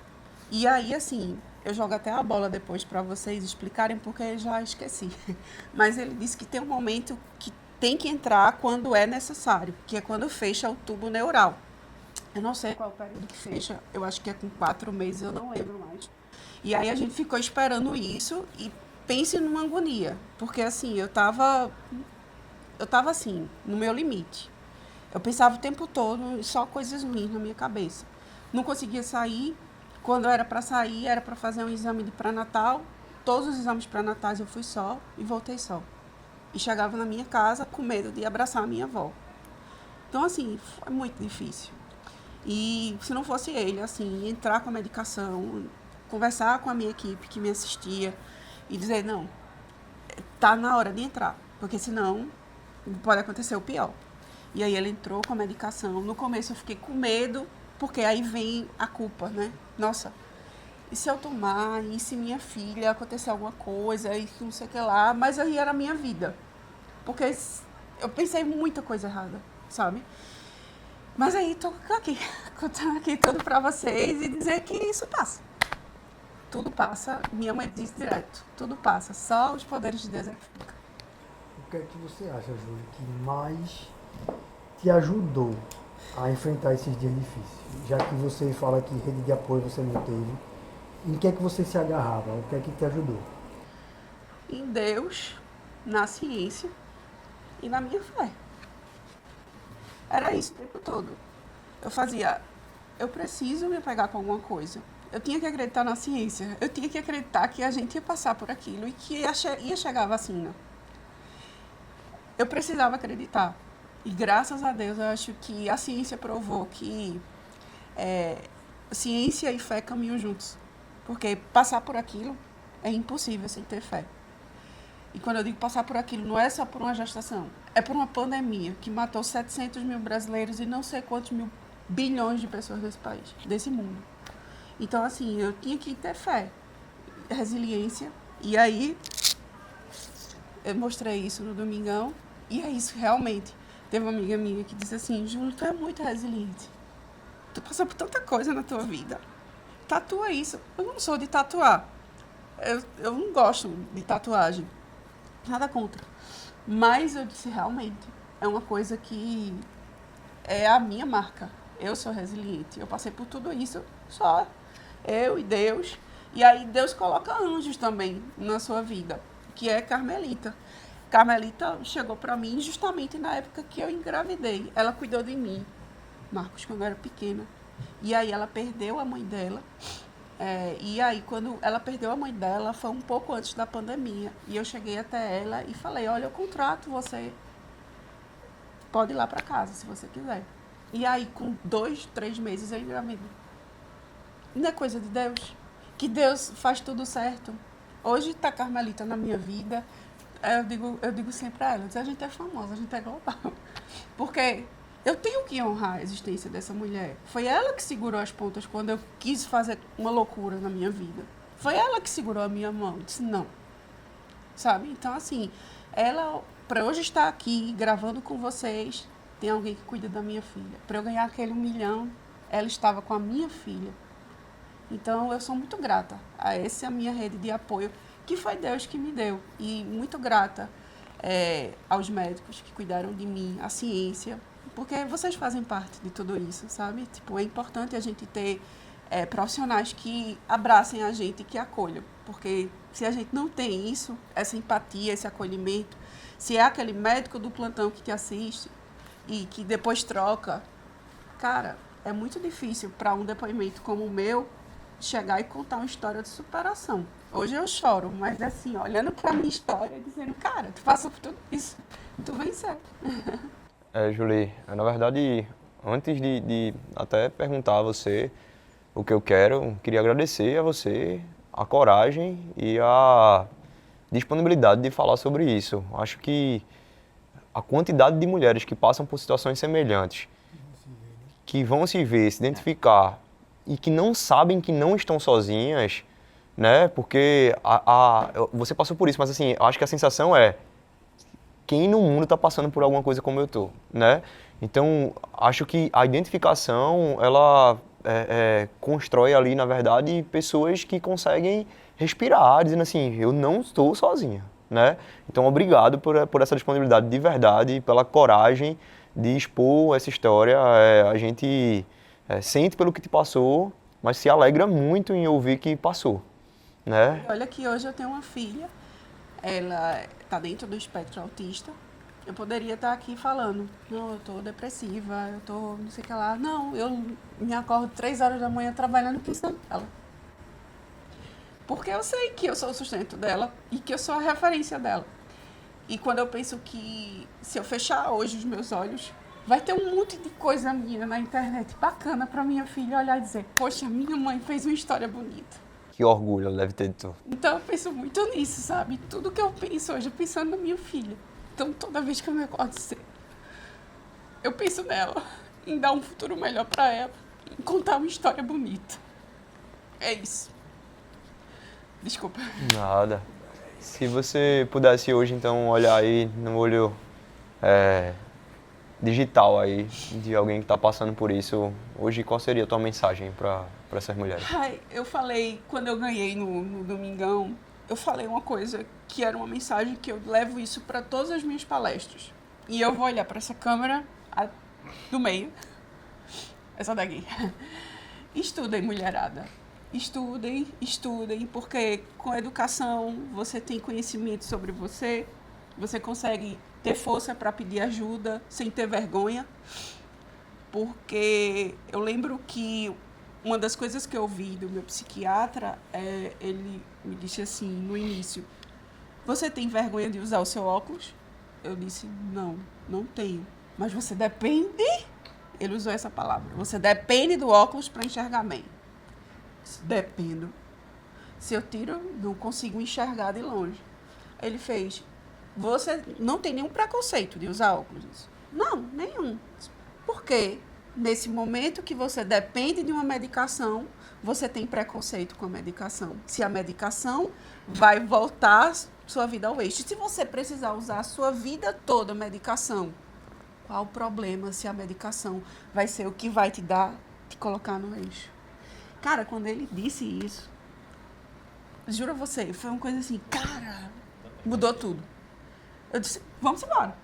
E aí, assim, eu jogo até a bola depois para vocês explicarem, porque eu já esqueci. Mas ele disse que tem um momento que tem que entrar quando é necessário, que é quando fecha o tubo neural. Eu não sei qual é o período que fecha, eu acho que é com 4 meses, eu não lembro mais. E aí a gente ficou esperando isso e pense numa agonia, porque assim, eu tava assim, no meu limite. Eu pensava o tempo todo só coisas ruins na minha cabeça. Não conseguia sair. Quando era para sair, era para fazer um exame de pré-natal. Todos os exames pré-natais eu fui só e voltei só. E chegava na minha casa com medo de abraçar a minha avó. Então, assim, foi muito difícil. E se não fosse ele, assim, entrar com a medicação, conversar com a minha equipe que me assistia e dizer, não, tá na hora de entrar, porque senão pode acontecer o pior. E aí ele entrou com a medicação. No começo eu fiquei com medo, porque aí vem a culpa, né? Nossa, e se eu tomar? E se minha filha acontecer alguma coisa? E não sei o que lá. Mas aí era a minha vida. Porque eu pensei muita coisa errada, sabe? Mas aí tô aqui, contando aqui tudo pra vocês e dizer que isso passa. Tudo passa. Minha mãe diz direto. Tudo passa. Só os poderes de Deus é que fica. O que é que você acha, Júlia, que mais te ajudou a enfrentar esses dias difíceis? Já que você fala que rede de apoio você não teve, em que é que você se agarrava? O que é que te ajudou? Em Deus, na ciência e na minha fé. Era isso o tempo todo. Eu preciso me apegar com alguma coisa. Eu tinha que acreditar na ciência. Eu tinha que acreditar que a gente ia passar por aquilo e que ia chegar a vacina. Eu precisava acreditar. E graças a Deus eu acho que a ciência provou que ciência e fé caminham juntos. Porque passar por aquilo é impossível sem ter fé. E quando eu digo passar por aquilo, não é só por uma gestação. É por uma pandemia que matou 700 mil brasileiros e não sei quantos mil bilhões de pessoas desse país, desse mundo. Então, assim, eu tinha que ter fé, resiliência. E aí, eu mostrei isso no Domingão. E é isso, realmente. Teve uma amiga minha que disse assim, Júlio, tu é muito resiliente. Tu passou por tanta coisa na tua vida. Tatua isso. Eu não sou de tatuar. Eu não gosto de tatuagem. Nada contra. Mas eu disse, realmente, é uma coisa que é a minha marca. Eu sou resiliente. Eu passei por tudo isso só. Eu e Deus. E aí Deus coloca anjos também na sua vida, que é Carmelita. Carmelita chegou para mim justamente na época que eu engravidei. Ela cuidou de mim, Marcos, quando eu era pequena. E aí ela perdeu a mãe dela. E aí, quando ela perdeu a mãe dela, foi um pouco antes da pandemia. E eu cheguei até ela e falei, olha, eu contrato você. Pode ir lá para casa, se você quiser. E aí, com 2, 3 meses, eu engravidei. Não é coisa de Deus? Que Deus faz tudo certo. Hoje está Carmelita na minha vida. Eu digo sempre a ela, a gente é famosa, a gente é global. Porque eu tenho que honrar a existência dessa mulher. Foi ela que segurou as pontas quando eu quis fazer uma loucura na minha vida. Foi ela que segurou a minha mão. Eu disse, não. Sabe? Então, assim, ela, para hoje estar aqui gravando com vocês, tem alguém que cuida da minha filha. Para eu ganhar aquele 1 milhão, ela estava com a minha filha. Então, eu sou muito grata a essa é a minha rede de apoio, que foi Deus que me deu. E muito grata aos médicos que cuidaram de mim, à ciência, porque vocês fazem parte de tudo isso, sabe? Tipo, é importante a gente ter profissionais que abracem a gente e que acolham, porque se a gente não tem isso, essa empatia, esse acolhimento, se é aquele médico do plantão que te assiste e que depois troca, cara, é muito difícil para um depoimento como o meu chegar e contar uma história de superação. Hoje eu choro, mas assim, olhando para a minha história, dizendo, cara, tu passou por tudo isso, tu venceu. Julie, na verdade, antes de até perguntar a você o que eu queria agradecer a você a coragem e a disponibilidade de falar sobre isso. Acho que a quantidade de mulheres que passam por situações semelhantes, que vão se ver, se identificar e que não sabem que não estão sozinhas, né? Porque você passou por isso, mas assim, acho que a sensação é quem no mundo está passando por alguma coisa como eu tô, né? Então, acho que a identificação, ela constrói ali, na verdade, pessoas que conseguem respirar, dizendo assim, eu não estou sozinha, né? Então, obrigado por essa disponibilidade de verdade, pela coragem de expor essa história. A gente sente pelo que te passou, mas se alegra muito em ouvir que passou, né? Olha que hoje eu tenho uma filha, ela está dentro do espectro autista. Eu poderia estar aqui falando, não, eu estou depressiva, eu estou não sei o que lá. Não, eu me acordo 3 horas da manhã trabalhando pensando nela. Porque eu sei que eu sou o sustento dela e que eu sou a referência dela. E quando eu penso que se eu fechar hoje os meus olhos, vai ter um monte de coisa minha na internet bacana para minha filha olhar e dizer, poxa, minha mãe fez uma história bonita. Que orgulho ela deve ter de tu. Então eu penso muito nisso, sabe? Tudo que eu penso hoje, eu pensando na minha filha. Então toda vez que eu me acordo cedo, eu penso nela, em dar um futuro melhor para ela, em contar uma história bonita. É isso. Desculpa. Nada. Se você pudesse hoje, então, olhar aí no olho digital aí de alguém que está passando por isso, hoje qual seria a tua mensagem para essas mulheres? Eu falei, quando eu ganhei no Domingão, eu falei uma coisa que era uma mensagem que eu levo isso para todas as minhas palestras. E eu vou olhar para essa câmera do meio, essa daqui. Estudem, mulherada. Estudem, porque com a educação você tem conhecimento sobre você, você consegue ter força para pedir ajuda sem ter vergonha. Porque eu lembro que uma das coisas que eu ouvi do meu psiquiatra, ele me disse assim, no início, você tem vergonha de usar o seu óculos? Eu disse, não tenho. Mas você depende, ele usou essa palavra, você depende do óculos para enxergar bem. Dependo. Se eu tiro, não consigo enxergar de longe. Ele fez, você não tem nenhum preconceito de usar óculos? Não, nenhum. Por quê? Nesse momento que você depende de uma medicação, você tem preconceito com a medicação. Se a medicação vai voltar sua vida ao eixo. Se você precisar usar a sua vida toda a medicação, qual o problema se a medicação vai ser o que vai te colocar no eixo? Cara, quando ele disse isso, juro a você, foi uma coisa assim, cara, mudou tudo. Eu disse, vamos embora,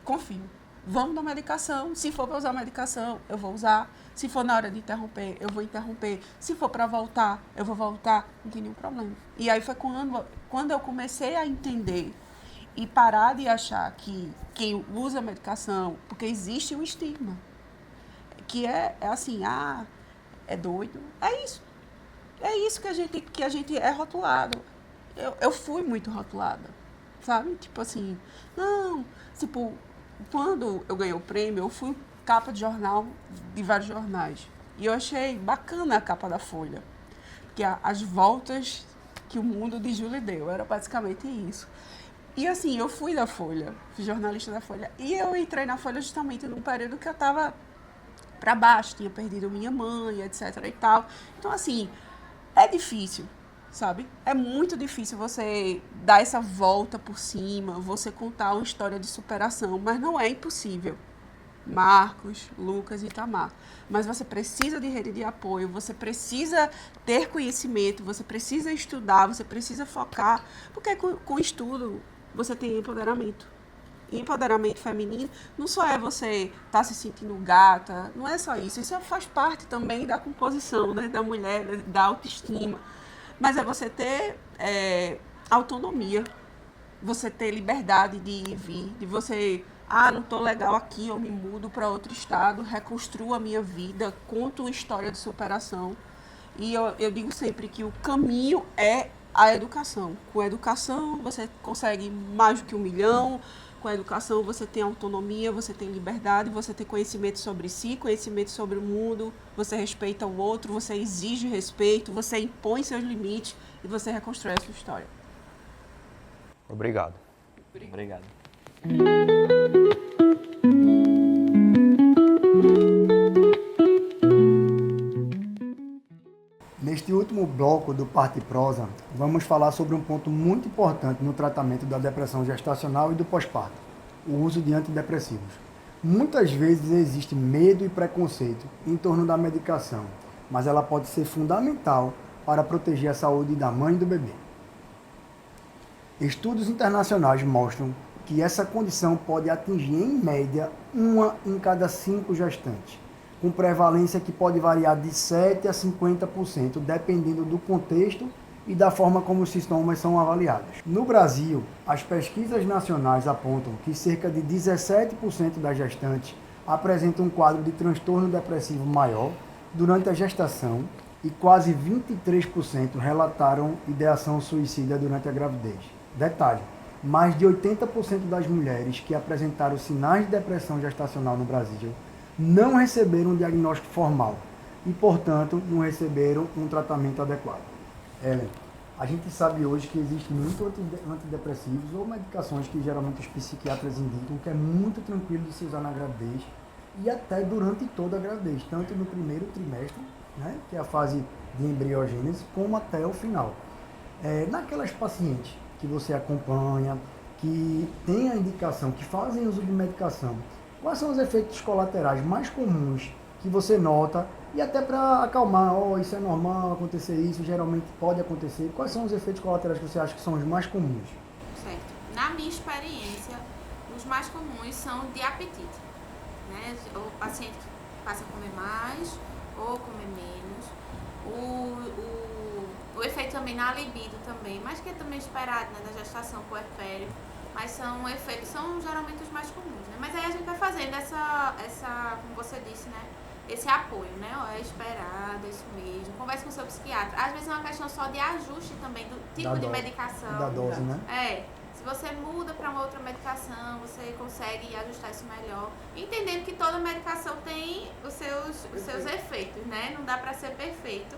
confio. Vamos na medicação, se for para usar medicação, eu vou usar. Se for na hora de interromper, eu vou interromper. Se for para voltar, eu vou voltar. Não tem nenhum problema. E aí foi quando eu comecei a entender e parar de achar que quem usa medicação, porque existe um estigma, que é assim, é doido. É isso. É isso que a gente é rotulado. Eu fui muito rotulada, sabe? Tipo assim, não, tipo, quando eu ganhei o prêmio, eu fui capa de jornal, de vários jornais. E eu achei bacana a capa da Folha. Porque as voltas que o mundo de Júlia deu, era basicamente isso. E assim, eu fui da Folha, fui jornalista da Folha. E eu entrei na Folha justamente num período que eu estava para baixo, tinha perdido minha mãe, etc e tal. Então, assim, é difícil, sabe? É muito difícil você dar essa volta por cima, você contar uma história de superação, mas não é impossível. Marcos, Lucas e Itamar. Mas você precisa de rede de apoio, você precisa ter conhecimento, você precisa estudar, você precisa focar, porque com estudo você tem empoderamento. E empoderamento feminino não só é você estar se sentindo gata, não é só isso. Isso faz parte também da composição, né, da mulher, da autoestima. Mas é você ter autonomia, você ter liberdade de ir e vir, de você, não estou legal aqui, eu me mudo para outro estado, reconstruo a minha vida, conto uma história de superação. E eu digo sempre que o caminho é a educação. Com a educação você consegue mais do que 1 milhão, com a educação você tem autonomia, você tem liberdade, você tem conhecimento sobre si, conhecimento sobre o mundo, você respeita o outro, você exige respeito, você impõe seus limites e você reconstrói a sua história. Obrigado. Obrigado. Neste último bloco do Parte Prosa, vamos falar sobre um ponto muito importante no tratamento da depressão gestacional e do pós-parto, o uso de antidepressivos. Muitas vezes existe medo e preconceito em torno da medicação, mas ela pode ser fundamental para proteger a saúde da mãe e do bebê. Estudos internacionais mostram que essa condição pode atingir, em média, 1 em cada 5 gestantes, com prevalência que pode variar de 7% a 50%, dependendo do contexto e da forma como os sintomas são avaliados. No Brasil, as pesquisas nacionais apontam que cerca de 17% das gestantes apresentam um quadro de transtorno depressivo maior durante a gestação e quase 23% relataram ideação suicida durante a gravidez. Detalhe, mais de 80% das mulheres que apresentaram sinais de depressão gestacional no Brasil não receberam um diagnóstico formal e, portanto, não receberam um tratamento adequado. Ellen, a gente sabe hoje que existem muitos antidepressivos ou medicações que geralmente os psiquiatras indicam que é muito tranquilo de se usar na gravidez e até durante toda a gravidez, tanto no primeiro trimestre, né, que é a fase de embriogênese, como até o final. Naquelas pacientes que você acompanha, que tem a indicação, que fazem uso de medicação, quais são os efeitos colaterais mais comuns que você nota? E até para acalmar, isso é normal acontecer isso, geralmente pode acontecer. Quais são os efeitos colaterais que você acha que são os mais comuns? Certo. Na minha experiência, os mais comuns são de apetite, né? O paciente que passa a comer mais ou comer menos. O efeito também na libido também, mas que é também esperado, né, da gestação puerpério. Mas são efeitos, são geralmente os mais comuns, né? Mas aí a gente vai fazendo essa, como você disse, né? Esse apoio, né? É esperado, é isso mesmo. Converse com o seu psiquiatra. Às vezes é uma questão só de ajuste também do tipo de medicação. Da dose, né? Se você muda para uma outra medicação, você consegue ajustar isso melhor. Entendendo que toda medicação tem os seus efeitos, né? Não dá para ser perfeito.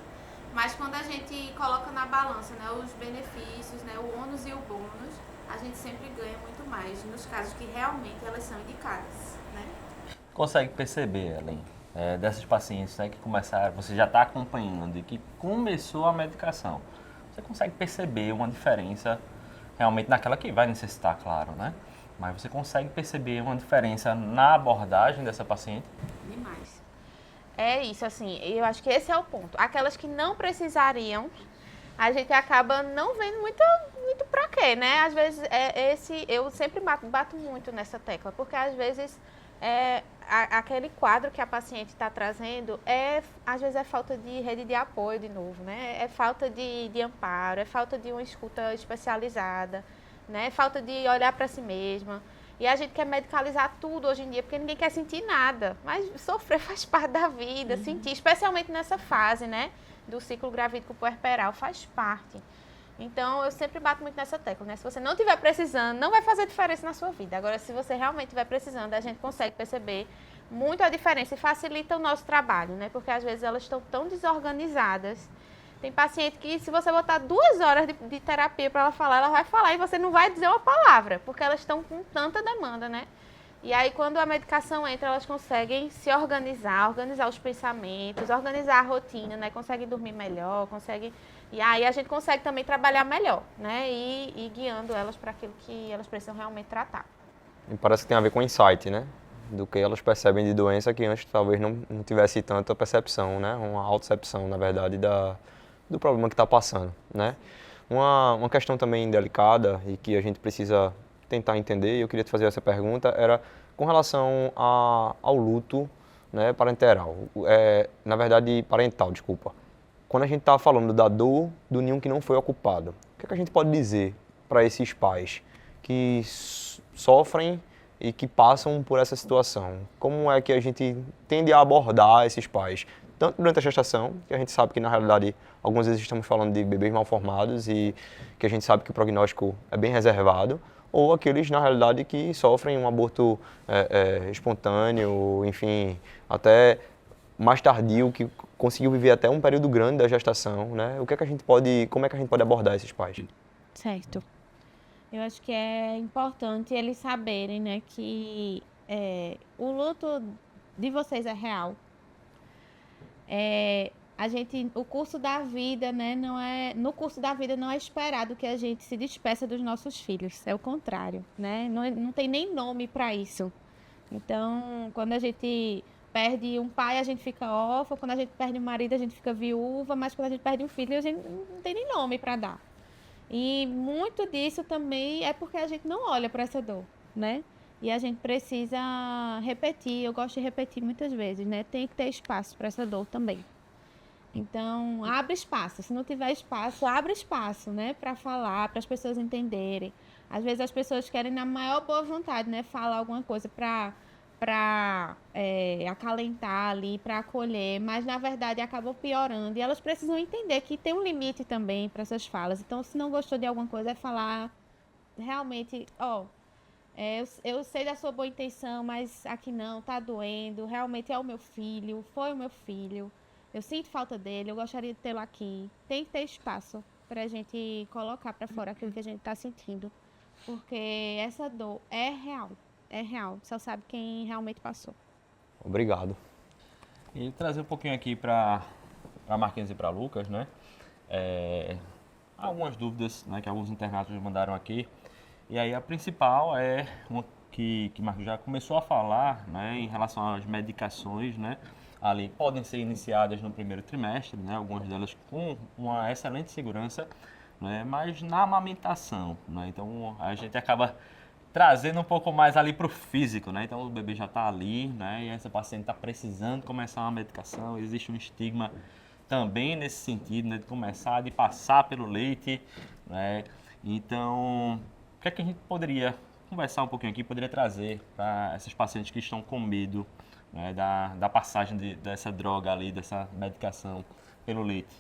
Mas quando a gente coloca na balança, né, os benefícios, né, o ônus e o bônus, a gente sempre ganha muito mais nos casos que realmente elas são indicadas, né? Consegue perceber, Ellen, dessas pacientes, né, que começaram, você já está acompanhando e que começou a medicação, você consegue perceber uma diferença realmente naquela que vai necessitar, claro, né? Mas você consegue perceber uma diferença na abordagem dessa paciente? Demais. É isso, assim, eu acho que esse é o ponto. Aquelas que não precisariam, a gente acaba não vendo muito pra quê, né? Às vezes, eu sempre bato muito nessa tecla, porque às vezes aquele quadro que a paciente está trazendo, às vezes é falta de rede de apoio de novo, né? É falta de amparo, é falta de uma escuta especializada, né? É falta de olhar para si mesma. E a gente quer medicalizar tudo hoje em dia, porque ninguém quer sentir nada. Mas sofrer faz parte da vida, sentir, especialmente nessa fase, né? Do ciclo gravídico puerperal, faz parte. Então, eu sempre bato muito nessa tecla, né? Se você não estiver precisando, não vai fazer diferença na sua vida. Agora, se você realmente estiver precisando, a gente consegue perceber muito a diferença e facilita o nosso trabalho, né? Porque às vezes elas estão tão desorganizadas. Tem paciente que, se você botar 2 horas de terapia para ela falar, ela vai falar e você não vai dizer uma palavra, porque elas estão com tanta demanda, né? E aí, quando a medicação entra, elas conseguem se organizar os pensamentos, organizar a rotina, né? Conseguem dormir melhor, conseguem... E aí a gente consegue também trabalhar melhor, né? E guiando elas para aquilo que elas precisam realmente tratar. E parece que tem a ver com insight, né? Do que elas percebem de doença que antes talvez não tivesse tanta percepção, né? Uma autocepção, na verdade, do problema que está passando, né? Uma questão também delicada e que a gente precisa tentar entender, e eu queria te fazer essa pergunta, era com relação ao luto, né, parental, na verdade parental, desculpa. Quando a gente está falando da dor do ninho que não foi ocupado, o que é que a gente pode dizer para esses pais que sofrem e que passam por essa situação? Como é que a gente tende a abordar esses pais? Tanto durante a gestação, que a gente sabe que na realidade algumas vezes estamos falando de bebês mal formados e que a gente sabe que o prognóstico é bem reservado, ou aqueles na realidade que sofrem um aborto espontâneo, enfim, até mais tardio, que conseguiu viver até um período grande da gestação, né? Como é que a gente pode abordar esses pais? Certo. Eu acho que é importante eles saberem, né, que o luto de vocês é real. O curso da vida, né, no curso da vida não é esperado que a gente se despeça dos nossos filhos, é o contrário, né? Não tem nem nome para isso. Então, quando a gente perde um pai, a gente fica órfão, quando a gente perde um marido, a gente fica viúva, mas quando a gente perde um filho, a gente não tem nem nome para dar. E muito disso também é porque a gente não olha para essa dor, né? E a gente precisa repetir, eu gosto de repetir muitas vezes, né? Tem que ter espaço para essa dor também. Então, abre espaço. Se não tiver espaço, abre espaço, né? Para falar, para as pessoas entenderem. Às vezes as pessoas querem, na maior boa vontade, né? Falar alguma coisa para acalentar ali, para acolher, mas na verdade acabam piorando. E elas precisam entender que tem um limite também para essas falas. Então, se não gostou de alguma coisa, é falar realmente, eu sei da sua boa intenção, mas aqui não, tá doendo, realmente é o meu filho, foi o meu filho, eu sinto falta dele, eu gostaria de tê-lo aqui. Tem que ter espaço pra gente colocar pra fora aquilo que a gente tá sentindo, porque essa dor é real, só sabe quem realmente passou. Obrigado. E trazer um pouquinho aqui para Marquinhos e para Lucas, né? Algumas dúvidas, né, que alguns internatos mandaram aqui. E aí a principal é uma que Marcos já começou a falar, né, em relação às medicações, né? Ali podem ser iniciadas no primeiro trimestre, né? Algumas delas com uma excelente segurança, né? Mas na amamentação, né? Então a gente acaba trazendo um pouco mais ali para o físico, né? Então o bebê já está ali, né? E essa paciente está precisando começar uma medicação, existe um estigma também nesse sentido, né? De passar pelo leite, né? Então, o que é que a gente poderia conversar um pouquinho aqui, poderia trazer para essas pacientes que estão com medo, né, da passagem dessa droga ali, dessa medicação pelo leite?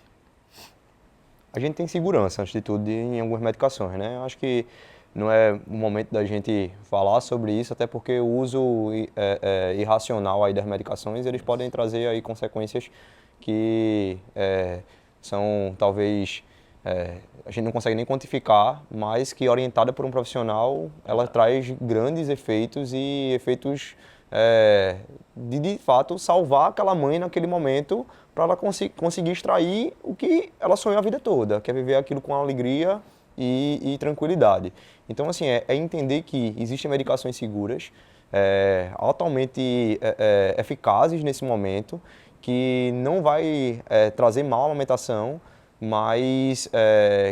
A gente tem segurança, antes de tudo, em algumas medicações, né? Eu acho que não é o momento da gente falar sobre isso, até porque o uso irracional aí das medicações, eles podem trazer aí consequências que são talvez a gente não consegue nem quantificar, mas que orientada por um profissional, ela traz grandes efeitos e efeitos de fato, salvar aquela mãe naquele momento para ela conseguir extrair o que ela sonhou a vida toda, que é viver aquilo com alegria e tranquilidade. Então, assim, é entender que existem medicações seguras, altamente eficazes nesse momento, que não vai trazer mal à amamentação, mas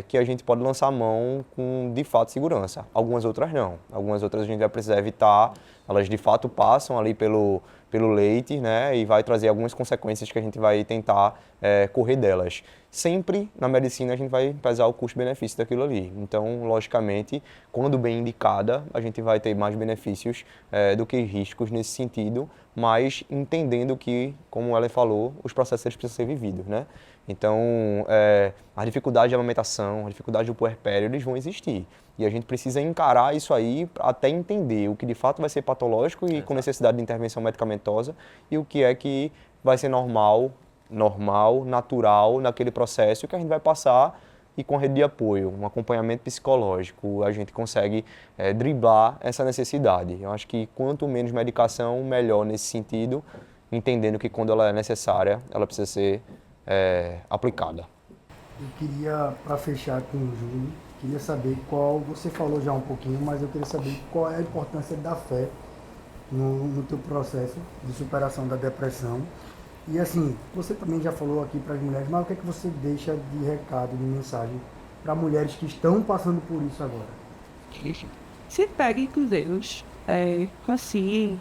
que a gente pode lançar a mão com, de fato, segurança. Algumas outras não. Algumas outras a gente vai precisar evitar, elas de fato passam ali pelo leite, né, e vai trazer algumas consequências que a gente vai tentar correr delas. Sempre na medicina a gente vai pesar o custo-benefício daquilo ali. Então, logicamente, quando bem indicada, a gente vai ter mais benefícios do que riscos nesse sentido, mas entendendo que, como ela falou, os processos eles precisam ser vividos, né? Então, a dificuldade de amamentação, a dificuldade do puerpério, eles vão existir. E a gente precisa encarar isso aí até entender o que de fato vai ser patológico e com necessidade de intervenção medicamentosa e o que é que vai ser normal, natural naquele processo que a gente vai passar e com a rede de apoio, um acompanhamento psicológico, a gente consegue driblar essa necessidade. Eu acho que quanto menos medicação, melhor nesse sentido, entendendo que quando ela é necessária, ela precisa ser aplicada. Eu queria, para fechar com o Júlio, queria saber você falou já um pouquinho, mas eu queria saber qual é a importância da fé no teu processo de superação da depressão. E assim, você também já falou aqui para as mulheres, mas o que é que você deixa de recado, de mensagem para mulheres que estão passando por isso agora? Se pegue com Deus, assim,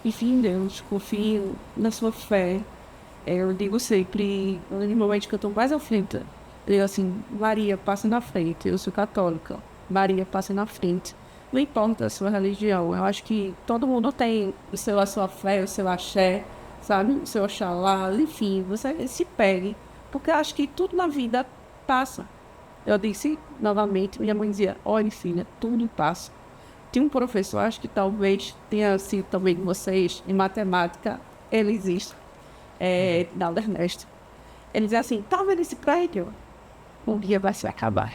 confie em Deus, confie na sua fé. Eu digo sempre, no momento que eu estou mais aflita, eu assim, Maria, passa na frente, eu sou católica, Maria, passa na frente. Não importa a sua religião, eu acho que todo mundo tem a sua fé, o seu axé, sabe, o seu oxalá, enfim, você se pegue, porque eu acho que tudo na vida passa. Eu disse novamente, minha mãe dizia, olha filha, tudo passa. Tinha um professor, acho que talvez tenha sido também de vocês, em matemática, ele existe, da Ernesto. Ele dizia assim, tá vendo esse prédio? Um dia vai se acabar.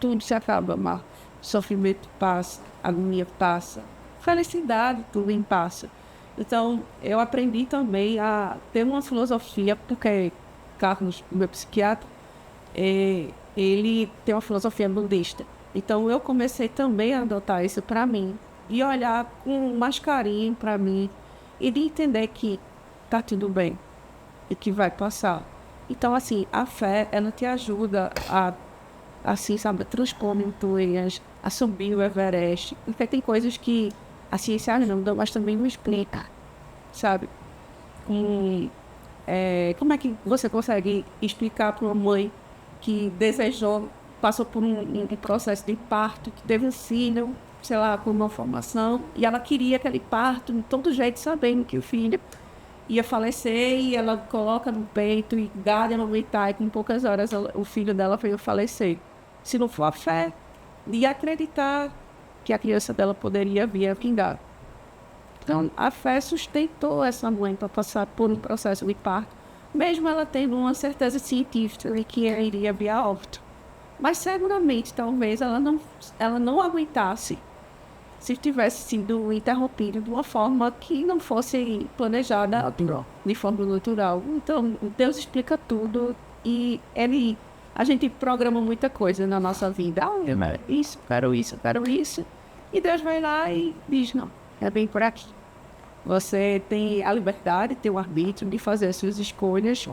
Tudo se acaba, mas sofrimento passa, agonia passa, felicidade também passa. Então, eu aprendi também a ter uma filosofia, porque Carlos, o meu psiquiatra, ele tem uma filosofia budista. Então, eu comecei também a adotar isso para mim, e olhar com mais carinho para mim, e de entender que tá tudo bem, e que vai passar. Então, assim, a fé, ela te ajuda a, assim, sabe, transpor montanhas, a subir o Everest, porque tem coisas que a ciência ajuda, mas também não explica, sabe? Como é que você consegue explicar para uma mãe que passou por um processo de parto, que teve um filho, sei lá, com uma formação, e ela queria aquele parto de todo jeito, sabendo que o filho ia falecer, e ela coloca no peito e dá de amamentar, e com poucas horas o filho dela veio falecer. Se não for a fé de acreditar que a criança dela poderia vir a vingar. Então, a fé sustentou essa mãe para passar por um processo de parto, mesmo ela tendo uma certeza científica de que ela iria vir a óbito. Mas seguramente, talvez, ela não aguentasse se tivesse sido interrompido de uma forma que não fosse planejada de forma natural. Então, Deus explica tudo e a gente programa muita coisa na nossa vida. Eu quero isso. E Deus vai lá e diz, não, é bem por aqui. Você tem a liberdade, tem o arbítrio de fazer as suas escolhas,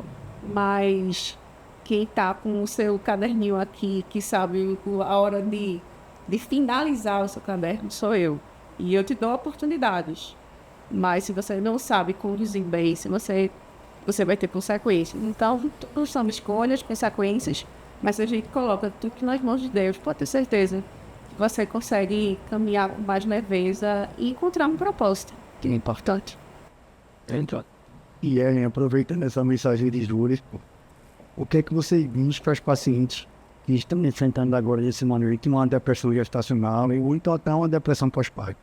mas quem está com o seu caderninho aqui, que sabe a hora de finalizar o seu caderno, sou eu. E eu te dou oportunidades. Mas se você não sabe conduzir bem, você vai ter consequências. Então, não são escolhas, consequências, mas a gente coloca tudo nas mãos de Deus, pode ter certeza que você consegue caminhar com mais leveza e encontrar um propósito, que é importante. E aproveitando essa mensagem de Júlio, o que é que você diz para os pacientes que estão enfrentando agora nesse momento uma depressão gestacional ou então até uma depressão pós-parto?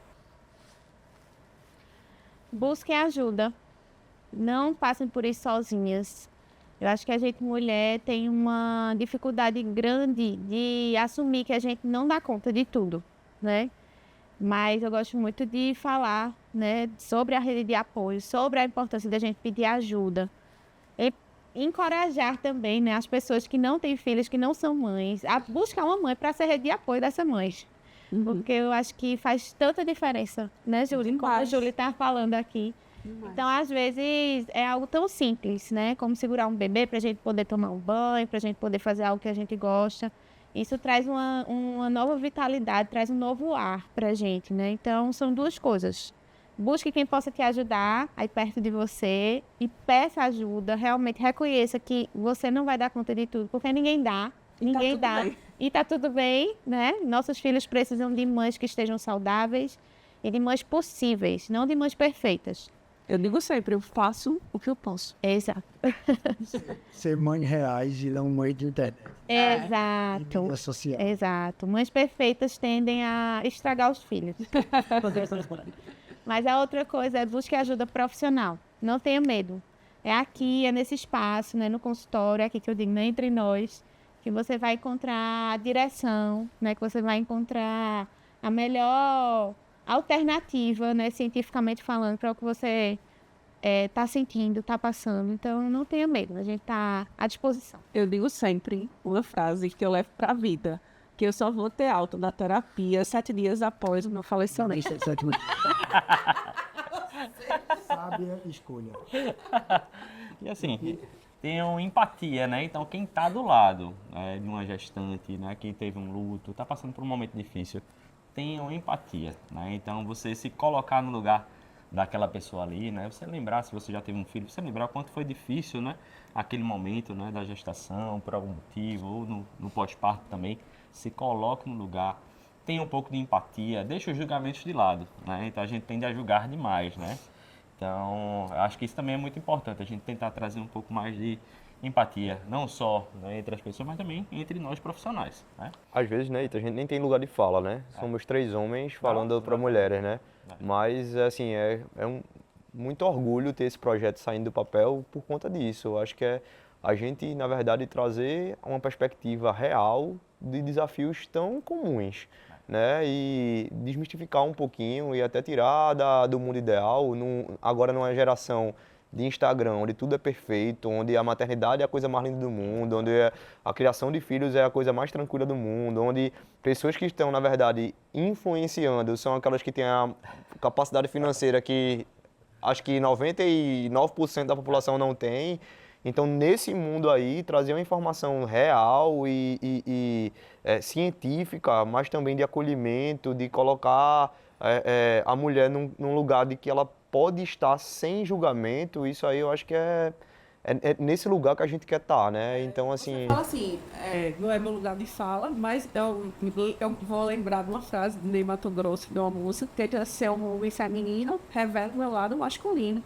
Busquem ajuda. Não passem por isso sozinhas. Eu acho que a gente, mulher, tem uma dificuldade grande de assumir que a gente não dá conta de tudo, né? Mas eu gosto muito de falar, né, sobre a rede de apoio, sobre a importância da gente pedir ajuda. E encorajar também, né, as pessoas que não têm filhos, que não são mães, a buscar uma mãe para ser rede de apoio dessa mãe. Porque eu acho que faz tanta diferença, né, Júlia? Como a Júlia está falando aqui. Então, às vezes, é algo tão simples, né? Como segurar um bebê para a gente poder tomar um banho, para a gente poder fazer algo que a gente gosta. Isso traz uma nova vitalidade, traz um novo ar para a gente, né? Então, são duas coisas. Busque quem possa te ajudar aí perto de você e peça ajuda. Realmente reconheça que você não vai dar conta de tudo, porque ninguém dá. Ninguém dá. E tá tudo bem, né? Nossos filhos precisam de mães que estejam saudáveis e de mães possíveis, não de mães perfeitas. Eu digo sempre, eu faço o que eu posso. Exato. Ser mães reais e não mãe de internet. Exato. Mídia social. Exato. Mães perfeitas tendem a estragar os filhos. Mas a outra coisa é busque ajuda profissional. Não tenha medo. É aqui, é nesse espaço, né, no consultório, é aqui que eu digo, né, entre nós, que você vai encontrar a direção, né, que você vai encontrar a melhor alternativa, né, cientificamente falando, para o que você está sentindo, está passando. Então, não tenha medo, a gente está à disposição. Eu digo sempre uma frase que eu levo para a vida, que eu só vou ter alta na terapia 7 dias após o meu falecimento. Sábia escolha. E assim, tenham empatia, né? Então, quem está do lado de uma gestante, né, que teve um luto, está passando por um momento difícil, tenham empatia, né? Então, você se colocar no lugar daquela pessoa ali, né? Você lembrar, se você já teve um filho, você lembrar o quanto foi difícil, né? Aquele momento, né, da gestação, por algum motivo, ou no pós-parto também. Se coloque no lugar, tenha um pouco de empatia, deixa os julgamentos de lado, né? Então, a gente tende a julgar demais, né? Então, acho que isso também é muito importante, a gente tentar trazer um pouco mais de empatia, não só, né, entre as pessoas, mas também entre nós profissionais, né? Às vezes, né, Ita, a gente nem tem lugar de fala, né? Somos 3 homens falando para mulheres, né? Mas, assim, muito orgulho ter esse projeto saindo do papel por conta disso. Eu acho que é a gente, na verdade, trazer uma perspectiva real de desafios tão comuns, né? E desmistificar um pouquinho e até tirar do mundo ideal, agora numa geração de Instagram, onde tudo é perfeito, onde a maternidade é a coisa mais linda do mundo, onde a criação de filhos é a coisa mais tranquila do mundo, onde pessoas que estão, na verdade, influenciando são aquelas que têm a capacidade financeira que acho que 99% da população não tem. Então, nesse mundo aí, trazer uma informação real e científica, mas também de acolhimento, de colocar a mulher num lugar de que ela pode estar sem julgamento, isso aí eu acho que é nesse lugar que a gente quer estar, né? Então, assim... Você fala assim, não é meu lugar de fala, mas eu vou lembrar de uma frase do Ney Mato Grosso, de uma música, tenta ser um homem feminino, revela o meu lado masculino.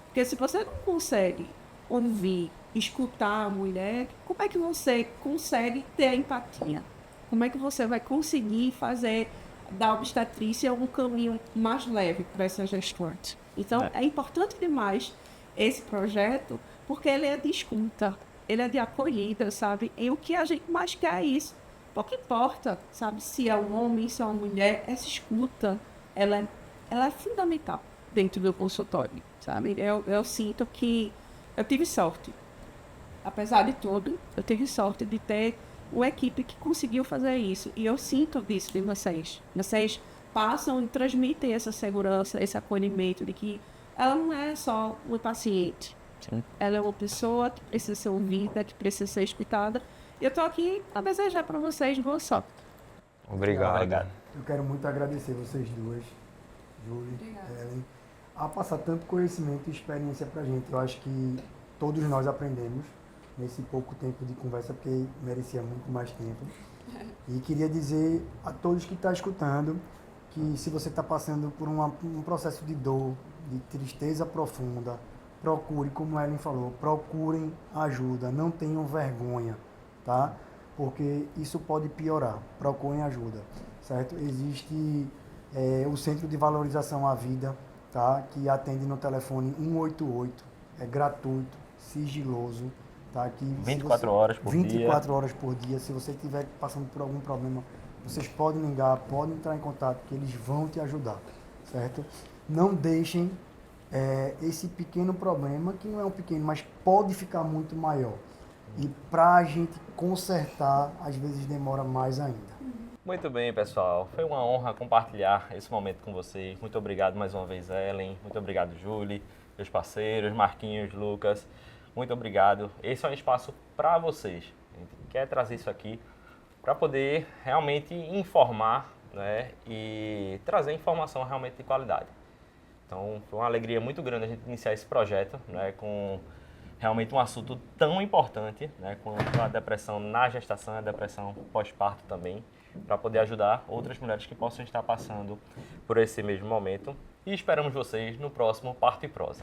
Porque se você não consegue ouvir, escutar a mulher, como é que você consegue ter empatia? Como é que você vai conseguir fazer da obstetrícia um caminho mais leve para essa gestante? Então, é importante demais esse projeto, porque ele é de escuta, ele é de acolhida, sabe? E o que a gente mais quer é isso. Pouco importa, sabe? Se é um homem, se é uma mulher, essa escuta, ela é fundamental dentro do consultório, sabe? Eu sinto que eu tive sorte. Apesar de tudo, eu tive sorte de ter uma equipe que conseguiu fazer isso. E eu sinto disso de vocês. Vocês passam e transmitem essa segurança, esse acolhimento de que ela não é só uma paciente. Sim. Ela é uma pessoa que precisa ser ouvida, que precisa ser escutada. E eu estou aqui a desejar para vocês boa sorte. Obrigado. Eu quero muito agradecer vocês duas, Júlia, Ellen, a passar tanto conhecimento e experiência pra gente. Eu acho que todos nós aprendemos nesse pouco tempo de conversa, porque merecia muito mais tempo. E queria dizer a todos que estão escutando que se você está passando por um processo de dor, de tristeza profunda, procure, como a Ellen falou, procurem ajuda, não tenham vergonha, tá? Porque isso pode piorar, procurem ajuda, certo? Existe o Centro de Valorização à Vida, tá? Que atende no telefone 188, é gratuito, sigiloso, tá? Que 24 horas por dia. 24 horas por dia. Se você estiver passando por algum problema, vocês podem ligar, podem entrar em contato, que eles vão te ajudar, certo? Não deixem esse pequeno problema, que não é um pequeno, mas pode ficar muito maior. E para a gente consertar, às vezes demora mais ainda. Muito bem, pessoal. Foi uma honra compartilhar esse momento com vocês. Muito obrigado mais uma vez, Ellen. Muito obrigado, Julie, meus parceiros, Marquinhos, Lucas. Muito obrigado. Esse é um espaço para vocês. A gente quer trazer isso aqui para poder realmente informar, né, e trazer informação realmente de qualidade. Então, foi uma alegria muito grande a gente iniciar esse projeto, né, com realmente um assunto tão importante, né, quanto a depressão na gestação e a depressão pós-parto também, para poder ajudar outras mulheres que possam estar passando por esse mesmo momento. E esperamos vocês no próximo Parto e Prosa.